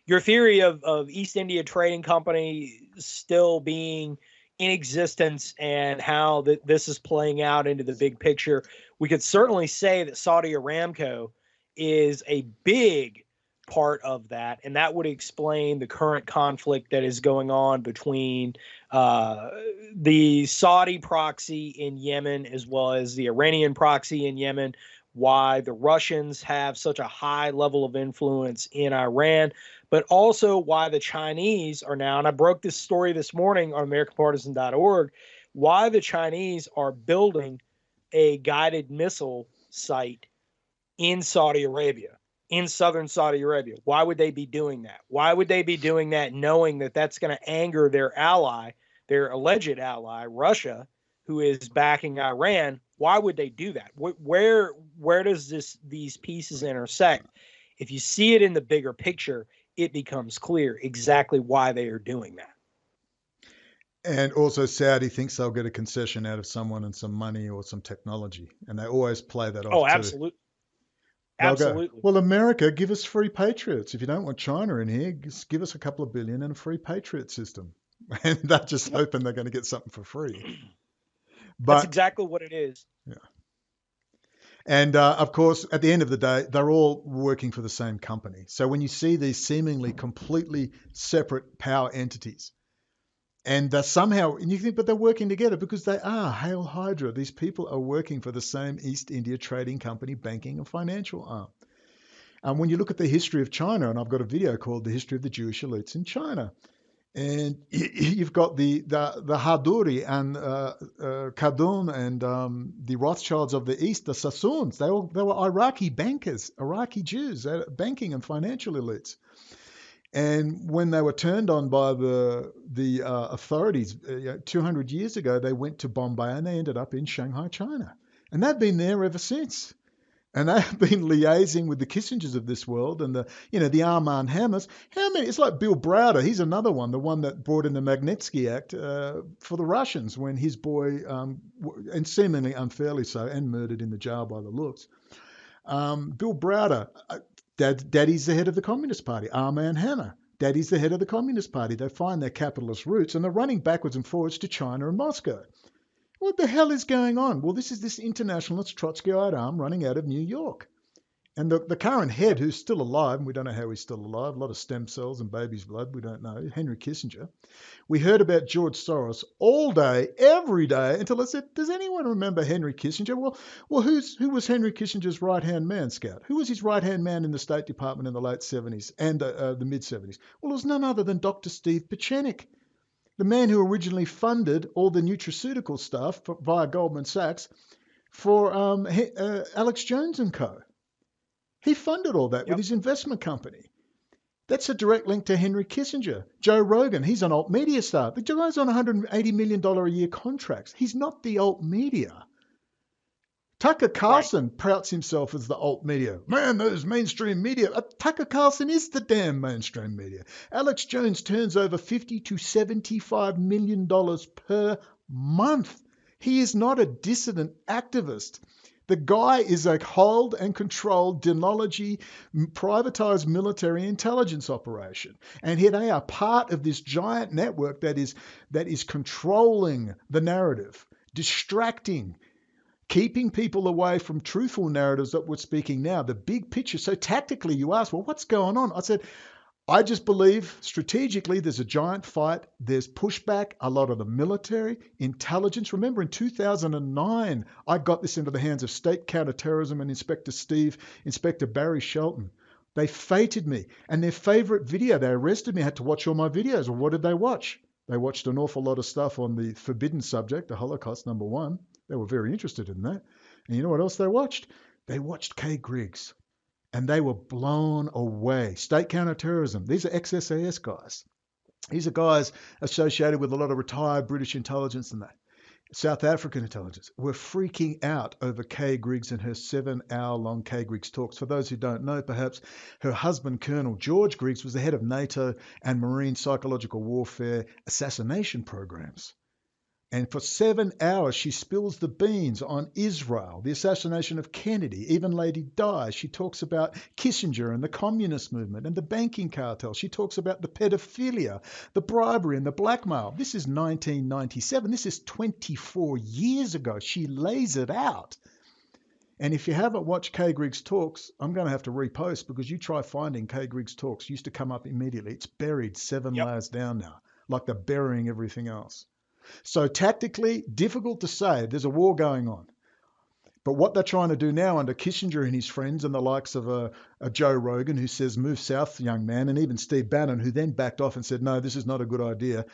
your theory of East India Trading Company still being in existence and how this is playing out into the big picture, we could certainly say that Saudi Aramco is a big part of that, and that would explain the current conflict that is going on between the Saudi proxy in Yemen as well as the Iranian proxy in Yemen, why the Russians have such a high level of influence in Iran, but also why the Chinese are now, and I broke this story this morning on AmericanPartisan.org, why the Chinese are building a guided missile site in Saudi Arabia. In southern Saudi Arabia. Why would they be doing that? Why would they be doing that knowing that that's going to anger their ally, their alleged ally, Russia, who is backing Iran? Why would they do that? Where does these pieces intersect? If you see it in the bigger picture, it becomes clear exactly why they are doing that. And also Saudi thinks they'll get a concession out of someone and some money or some technology. And they always play that off. Oh, absolutely. Too. Absolutely. Go, well, America, give us free patriots. If you don't want China in here, just give us a couple of billion and a free patriot system. And they're just hoping they're going to get something for free. But, that's exactly what it is. Yeah. And of course, at the end of the day, they're all working for the same company. So when you see these seemingly completely separate power entities, and somehow, and you think, but they're working together because they are. Hail Hydra. These people are working for the same East India Trading Company banking and financial arm. And when you look at the history of China, and I've got a video called The History of the Jewish Elites in China, And you've got the Haduri and Kadun and the Rothschilds of the East, the Sassoons. They were Iraqi bankers, Iraqi Jews, banking and financial elites. And when they were turned on by the authorities 200 years ago, they went to Bombay and they ended up in Shanghai, China. And they've been there ever since. And they've been liaising with the Kissingers of this world and the Armand Hammers. How many? It's like Bill Browder. He's another one, the one that brought in the Magnitsky Act for the Russians when his boy, and seemingly unfairly so, and murdered in the jail by the looks. Bill Browder, Daddy's the head of the Communist Party. Armand Hammer, Daddy's the head of the Communist Party. They find their capitalist roots and they're running backwards and forwards to China and Moscow. What the hell is going on? Well, this is this internationalist Trotskyite arm running out of New York. And the current head, who's still alive, and we don't know how he's still alive, a lot of stem cells and baby's blood, we don't know, Henry Kissinger. We heard about George Soros all day, every day, until I said, does anyone remember Henry Kissinger? Well, who was Henry Kissinger's right-hand man, Scout? Who was his right-hand man in the State Department in the late 70s and the mid-70s? Well, it was none other than Dr. Steve Pieczenik, the man who originally funded all the nutraceutical stuff via Goldman Sachs for Alex Jones and co. He funded all that with his investment company. That's a direct link to Henry Kissinger. Joe Rogan, he's an alt media star. The guy's on $180 million a year contracts. He's not the alt media. Tucker Carlson prouts himself as the alt media. Man, those mainstream media. Tucker Carlson is the damn mainstream media. Alex Jones turns over $50 to $75 million per month. He is not a dissident activist. The guy is a hold and controlled denology, privatized military intelligence operation. And here they are part of this giant network that is controlling the narrative, distracting, keeping people away from truthful narratives that we're speaking now, the big picture. So tactically you ask, well, what's going on? I said, I just believe strategically there's a giant fight. There's pushback, a lot of the military, intelligence. Remember in 2009, I got this into the hands of State Counterterrorism and Inspector Barry Shelton. They feted me. And their favorite video, they arrested me, I had to watch all my videos. Well, what did they watch? They watched an awful lot of stuff on the forbidden subject, the Holocaust, number one. They were very interested in that. And you know what else they watched? They watched Kay Griggs. And they were blown away. State counterterrorism. These are ex-SAS guys. These are guys associated with a lot of retired British intelligence and that. South African intelligence. Were freaking out over Kay Griggs and her 7-hour-long Kay Griggs talks. For those who don't know, perhaps her husband, Colonel George Griggs, was the head of NATO and Marine psychological warfare assassination programs. And for 7 hours, she spills the beans on Israel, the assassination of Kennedy, even Lady Di. She talks about Kissinger and the communist movement and the banking cartel. She talks about the pedophilia, the bribery and the blackmail. This is 1997. This is 24 years ago. She lays it out. And if you haven't watched Kay Griggs Talks, I'm going to have to repost because you try finding Kay Griggs Talks. It used to come up immediately. It's buried 7 layers down now, like they're burying everything else. So tactically, difficult to say. There's a war going on. But what they're trying to do now under Kissinger and his friends and the likes of a Joe Rogan who says, move south, young man, and even Steve Bannon, who then backed off and said, no, this is not a good idea.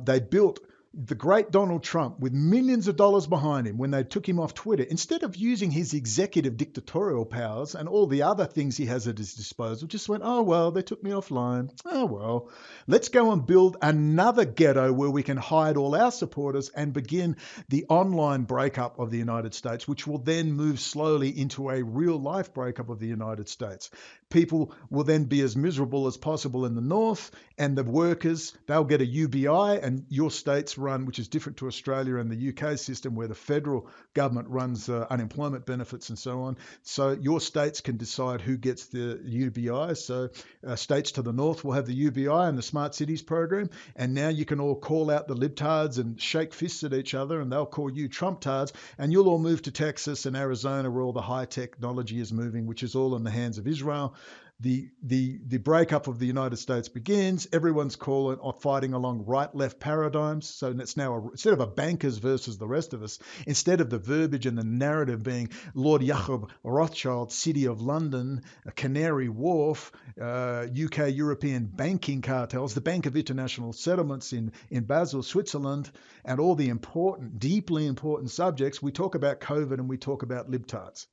They built the great Donald Trump with millions of dollars behind him when they took him off Twitter. Instead of using his executive dictatorial powers and all the other things he has at his disposal, just went, oh, well, they took me offline. Oh, well, let's go and build another ghetto where we can hide all our supporters and begin the online breakup of the United States, which will then move slowly into a real life breakup of the United States. People will then be as miserable as possible in the north, and the workers, they'll get a UBI, and your states run, which is different to Australia and the UK system where the federal government runs unemployment benefits and so on. So your states can decide who gets the UBI. So states to the north will have the UBI and the Smart Cities program. And now you can all call out the libtards and shake fists at each other, and they'll call you Trump-tards, and you'll all move to Texas and Arizona where all the high technology is moving, which is all in the hands of Israel. the breakup of the United States begins. Everyone's calling or fighting along right-left paradigms. So it's now instead of a bankers versus the rest of us, instead of the verbiage and the narrative being Lord Jacob Rothschild, City of London, Canary Wharf, UK European banking cartels, the Bank of International Settlements in Basel, Switzerland, and all the important, deeply important subjects, we talk about COVID and we talk about libtards.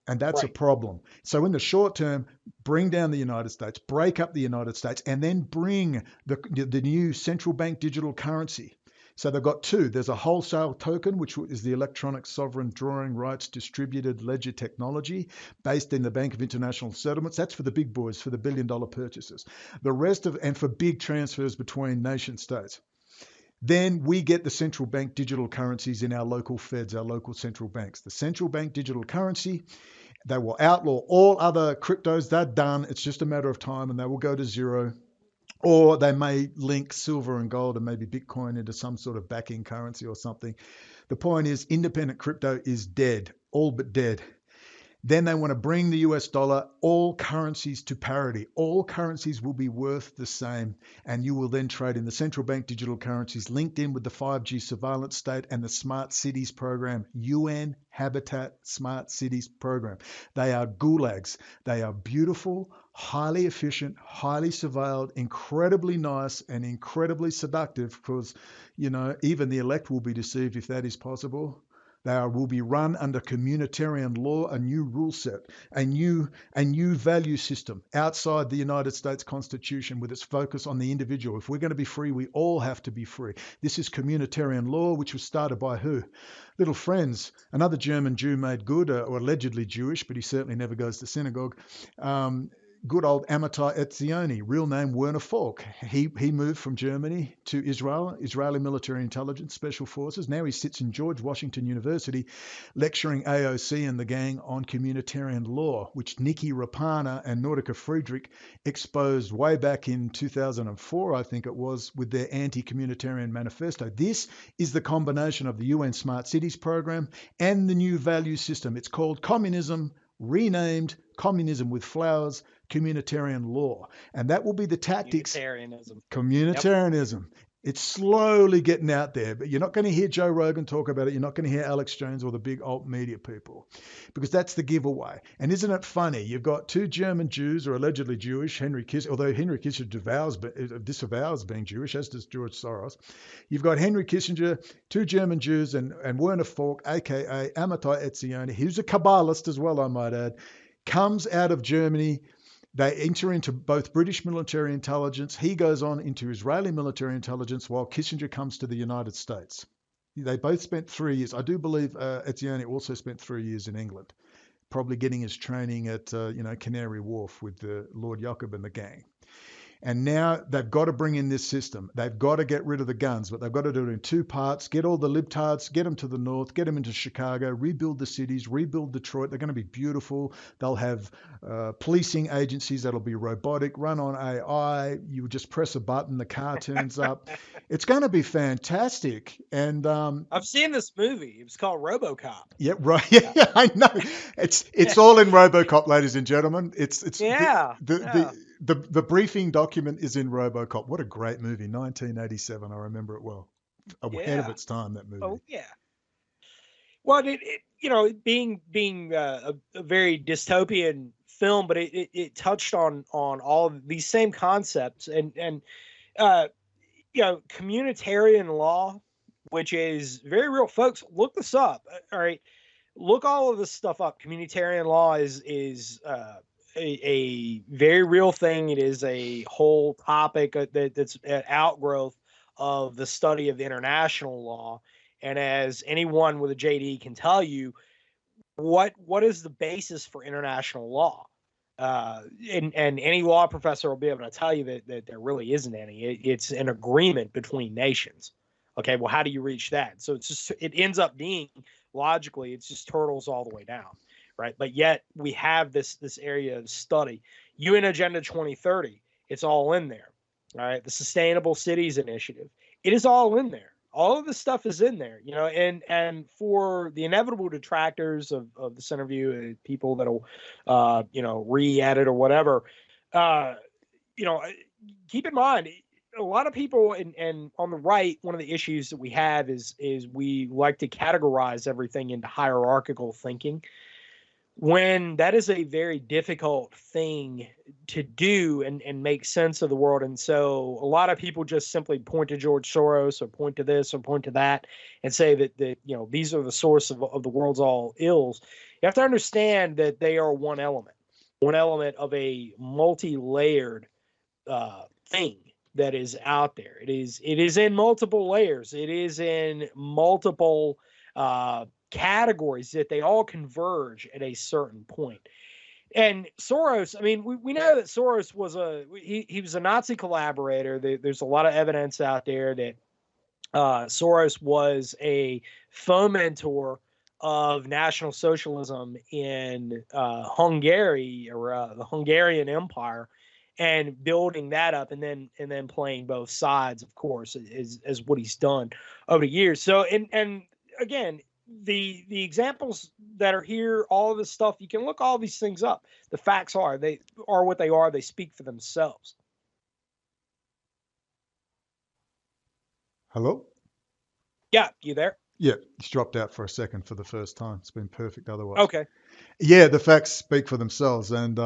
And that's a problem. So in the short term, bring down the United States, break up the United States, and then bring the new central bank digital currency. So they've got two. There's a wholesale token, which is the electronic sovereign drawing rights distributed ledger technology based in the Bank of International Settlements. That's for the big boys, for the billion-dollar purchases. The rest and for big transfers between nation states. Then we get the central bank digital currencies in our local feds, our local central banks. The central bank digital currency, they will outlaw all other cryptos. They're done. It's just a matter of time and they will go to zero. Or they may link silver and gold and maybe Bitcoin into some sort of backing currency or something. The point is independent crypto is dead, all but dead. Then they want to bring the US dollar, all currencies to parity. All currencies will be worth the same. And you will then trade in the central bank digital currencies linked in with the 5G surveillance state and the smart cities program, UN Habitat Smart Cities program. They are gulags. They are beautiful, highly efficient, highly surveilled, incredibly nice and incredibly seductive because, even the elect will be deceived if that is possible. They will be run under communitarian law, a new rule set, a new value system outside the United States Constitution with its focus on the individual. If we're going to be free, we all have to be free. This is communitarian law, which was started by who? Little friends. Another German Jew made good, or allegedly Jewish, but he certainly never goes to synagogue. Good old Amitai Etzioni, real name Werner Falk. He moved from Germany to Israel, Israeli Military Intelligence Special Forces. Now he sits in George Washington University lecturing AOC and the gang on communitarian law, which Nikki Rapana and Nordica Friedrich exposed way back in 2004, I think it was, with their anti-communitarian manifesto. This is the combination of the UN Smart Cities program and the new value system. It's called communism, renamed communism with flowers, communitarian law. And that will be the tactics. Communitarianism. Yep. It's slowly getting out there, but you're not going to hear Joe Rogan talk about it. You're not going to hear Alex Jones or the big alt media people, because that's the giveaway. And isn't it funny? You've got two German Jews, or allegedly Jewish, Henry Kissinger, although Henry Kissinger disavows being Jewish, as does George Soros. You've got Henry Kissinger, two German Jews, and Werner Falk, aka Amitai Etzioni, who's a Kabbalist as well, I might add, comes out of Germany. They enter into both British military intelligence. He goes on into Israeli military intelligence while Kissinger comes to the United States. They both spent 3 years. I do believe Etzioni also spent 3 years in England, probably getting his training at Canary Wharf with the Lord Jacob and the gang. And now they've got to bring in this system. They've got to get rid of the guns, but they've got to do it in two parts. Get all the libtards, get them to the north, get them into Chicago, rebuild the cities, rebuild Detroit. They're going to be beautiful. They'll have policing agencies that'll be robotic, run on AI. You just press a button, the car turns up. It's going to be fantastic. And I've seen this movie. It was called RoboCop. Yeah, right. Yeah, I know. It's all in RoboCop, ladies and gentlemen. It's The briefing document is in RoboCop. What a great movie, 1987. I remember it well. Ahead of its time, that movie. Oh yeah. Well, being a very dystopian film, but it touched on all of these same concepts and communitarian law, which is very real, folks. Look this up. All right, look all of this stuff up. Communitarian law is a very real thing. It is a whole topic that's an outgrowth of the study of international law. And as anyone with a JD can tell you, what is the basis for international law? And any law professor will be able to tell you that there really isn't any. It's an agreement between nations. Okay, well, how do you reach that? So it ends up being, logically, it's just turtles all the way down. Right. But yet we have this area of study. UN Agenda 2030, it's all in there. All right. The Sustainable Cities Initiative, it is all in there. All of this stuff is in there, and for the inevitable detractors of this interview, people that'll, re-edit or whatever, keep in mind, a lot of people and on the right, one of the issues that we have is we like to categorize everything into hierarchical thinking, when that is a very difficult thing to do and make sense of the world. And so a lot of people just simply point to George Soros or point to this or point to that and say that these are the source of the world's all ills. You have to understand that they are one element of a multi-layered thing that is out there. It is in multiple layers. It is in multiple categories that they all converge at a certain point. And Soros, I mean, we know that Soros was he was a Nazi collaborator. There's a lot of evidence out there that Soros was a fomenter of National Socialism in Hungary, or the Hungarian Empire, and building that up, and then playing both sides, of course, as what he's done over the years. So, and again, the examples that are here, all of this stuff, you can look all these things up. The facts are what they are. They speak for themselves. Hello? Yeah, you there? Yeah, it's dropped out for a second for the first time. It's been perfect otherwise. Okay. Yeah, the facts speak for themselves. And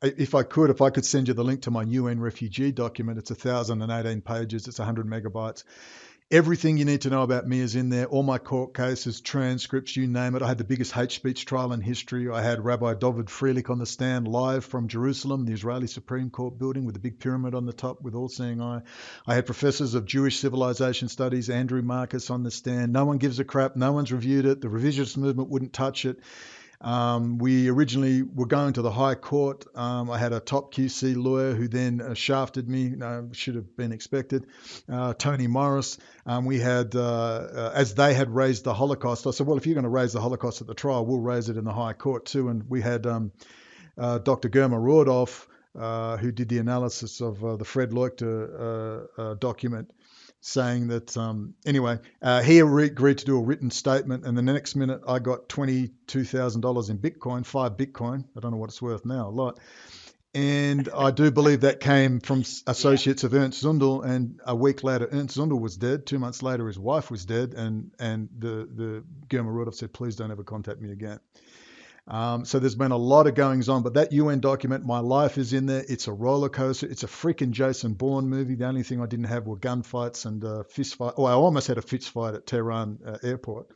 if I could send you the link to my UN refugee document, it's 1,018 pages. It's 100 megabytes. Everything you need to know about me is in there. All my court cases, transcripts, you name it. I had the biggest hate speech trial in history. I had Rabbi David Freilich on the stand live from Jerusalem, the Israeli Supreme Court building with the big pyramid on the top with all-seeing eye. I had professors of Jewish civilization studies, Andrew Marcus, on the stand. No one gives a crap. No one's reviewed it. The revisionist movement wouldn't touch it. We originally were going to the High Court. I had a top QC lawyer who then shafted me, should have been expected, Tony Morris. We had, as they had raised the Holocaust, I said, well, if you're going to raise the Holocaust at the trial, we'll raise it in the High Court too. And we had Dr. Germa Rordolph, who did the analysis of the Fred Leuchter document, saying that, he agreed to do a written statement, and the next minute I got $22,000 in Bitcoin, 5 Bitcoin. I don't know what it's worth now, a lot. And I do believe that came from associates of Ernst Zundel, and a week later Ernst Zundel was dead. 2 months later his wife was dead, and the Germa Rudolph said, please don't ever contact me again. So there's been a lot of goings on, but that UN document, my life is in there. It's a roller coaster. It's a freaking Jason Bourne movie. The only thing I didn't have were gunfights and fist fight. Oh, I almost had a fist fight at Tehran airport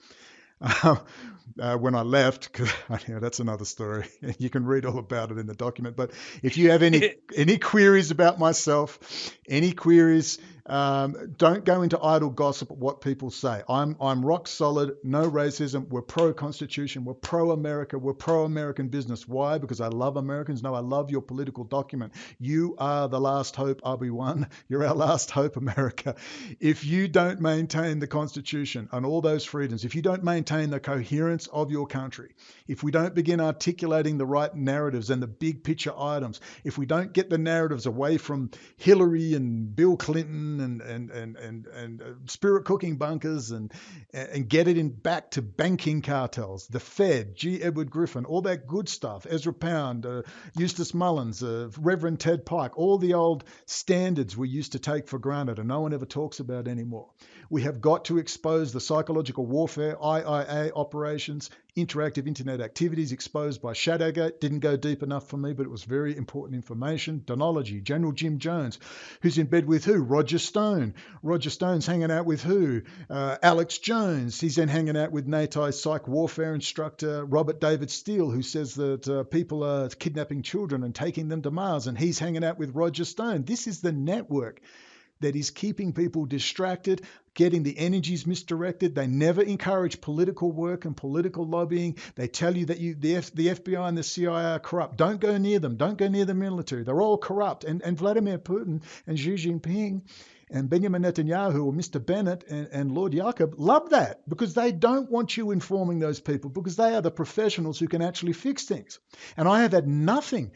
when I left. Cause, that's another story. You can read all about it in the document. But if you have any queries about myself, any queries, don't go into idle gossip at what people say. I'm rock solid, no racism. We're pro-Constitution. We're pro-America. We're pro-American business. Why? Because I love Americans. No, I love your political document. You are the last hope, Obi-Wan. You're our last hope, America. If you don't maintain the Constitution and all those freedoms, if you don't maintain the coherence of your country, if we don't begin articulating the right narratives and the big picture items, if we don't get the narratives away from Hillary and Bill Clinton and spirit cooking bunkers and get it back to banking cartels, the Fed, G. Edward Griffin, all that good stuff, Ezra Pound, Eustace Mullins, Reverend Ted Pike, all the old standards we used to take for granted and no one ever talks about anymore. We have got to expose the psychological warfare, IIA operations, interactive internet activities exposed by Shadowgate. Didn't go deep enough for me, but it was very important information. Donology, General Jim Jones, who's in bed with who? Roger Stone. Roger Stone's hanging out with who? Alex Jones. He's then hanging out with NATO's psych warfare instructor, Robert David Steele, who says that people are kidnapping children and taking them to Mars, and he's hanging out with Roger Stone. This is the network that is keeping people distracted, getting the energies misdirected. They never encourage political work and political lobbying. They tell you that the FBI and the CIA are corrupt. Don't go near them. Don't go near the military. They're all corrupt. And Vladimir Putin and Xi Jinping And Benjamin Netanyahu or Mr. Bennett and Lord Jacob love that, because they don't want you informing those people, because they are the professionals who can actually fix things. And I have had nothing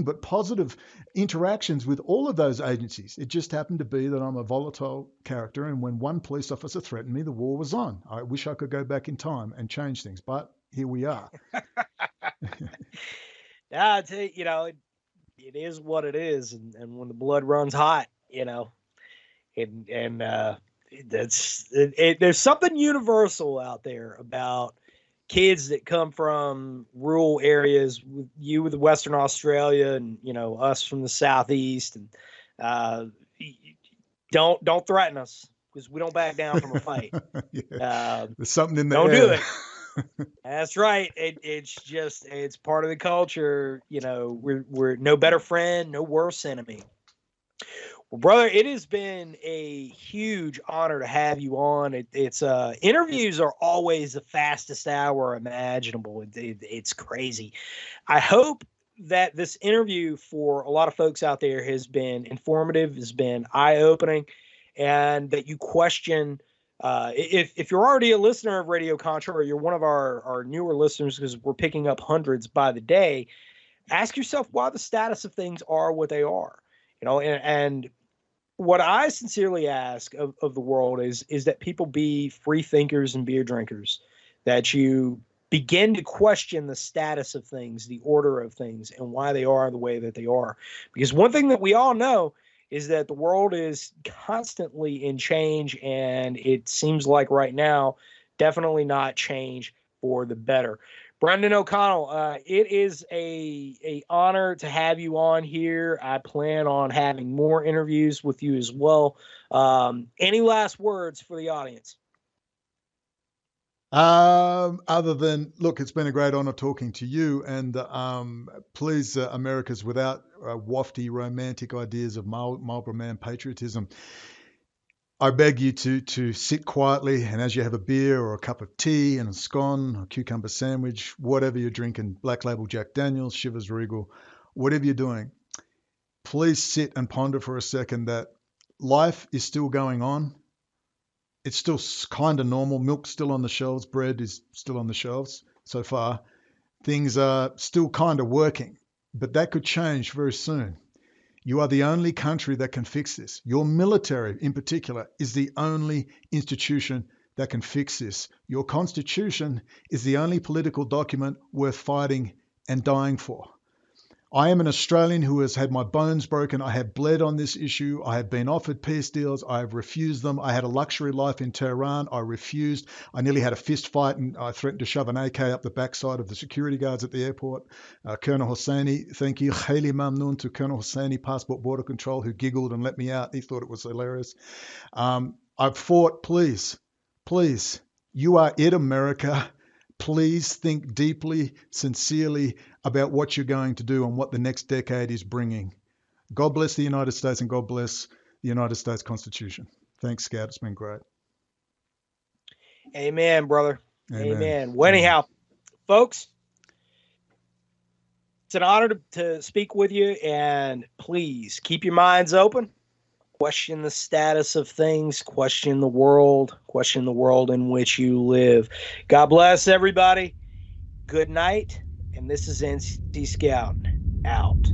but positive interactions with all of those agencies. It just happened to be that I'm a volatile character, and when one police officer threatened me, the war was on. I wish I could go back in time and change things, but here we are. Yeah, I'd say, it is what it is, and when the blood runs hot, there's something universal out there about kids that come from rural areas, with Western Australia, and us from the Southeast, and don't threaten us, because we don't back down from a fight. Yeah. There's something in the don't air. do it. That's right. It's part of the culture. We're no better friend, no worse enemy. Well, brother, it has been a huge honor to have you on. Interviews are always the fastest hour imaginable. It's crazy. I hope that this interview for a lot of folks out there has been informative, has been eye-opening, and that you question. If you're already a listener of Radio Contra, or you're one of our newer listeners, because we're picking up hundreds by the day, ask yourself why the status of things are what they are. And what I sincerely ask of the world is that people be free thinkers and beer drinkers, that you begin to question the status of things, the order of things, and why they are the way that they are. Because one thing that we all know is that the world is constantly in change, and it seems like right now, definitely not change for the better. Brendan O'Connell, it is a honor to have you on here. I plan on having more interviews with you as well. Any last words for the audience? Other than, look, it's been a great honor talking to you, and please, Americans, without wafty romantic ideas of Marlboro Man patriotism, I beg you to sit quietly, and as you have a beer or a cup of tea and a scone, a cucumber sandwich, whatever you're drinking, Black Label Jack Daniels, Chivas Regal, whatever you're doing, please sit and ponder for a second that life is still going on. It's still kind of normal. Milk's still on the shelves. Bread is still on the shelves so far. Things are still kind of working, but that could change very soon. You are the only country that can fix this. Your military, in particular, is the only institution that can fix this. Your constitution is the only political document worth fighting and dying for. I am an Australian who has had my bones broken. I have bled on this issue. I have been offered peace deals. I have refused them. I had a luxury life in Tehran. I refused. I nearly had a fist fight, and I threatened to shove an AK up the backside of the security guards at the airport. Colonel Hosseini, thank you. Khayli Mamnoon to Colonel Hosseini, Passport Border Control, who giggled and let me out. He thought it was hilarious. I've fought, please, you are it, America. Please think deeply, sincerely about what you're going to do and what the next decade is bringing. God bless the United States, and God bless the United States Constitution. Thanks, Scout. It's been great. Amen, brother. Amen. Well, anyhow, folks, it's an honor to speak with you, and please keep your minds open. Question the status of things, question the world in which you live. God bless everybody. Good night. And this is NC Scout out.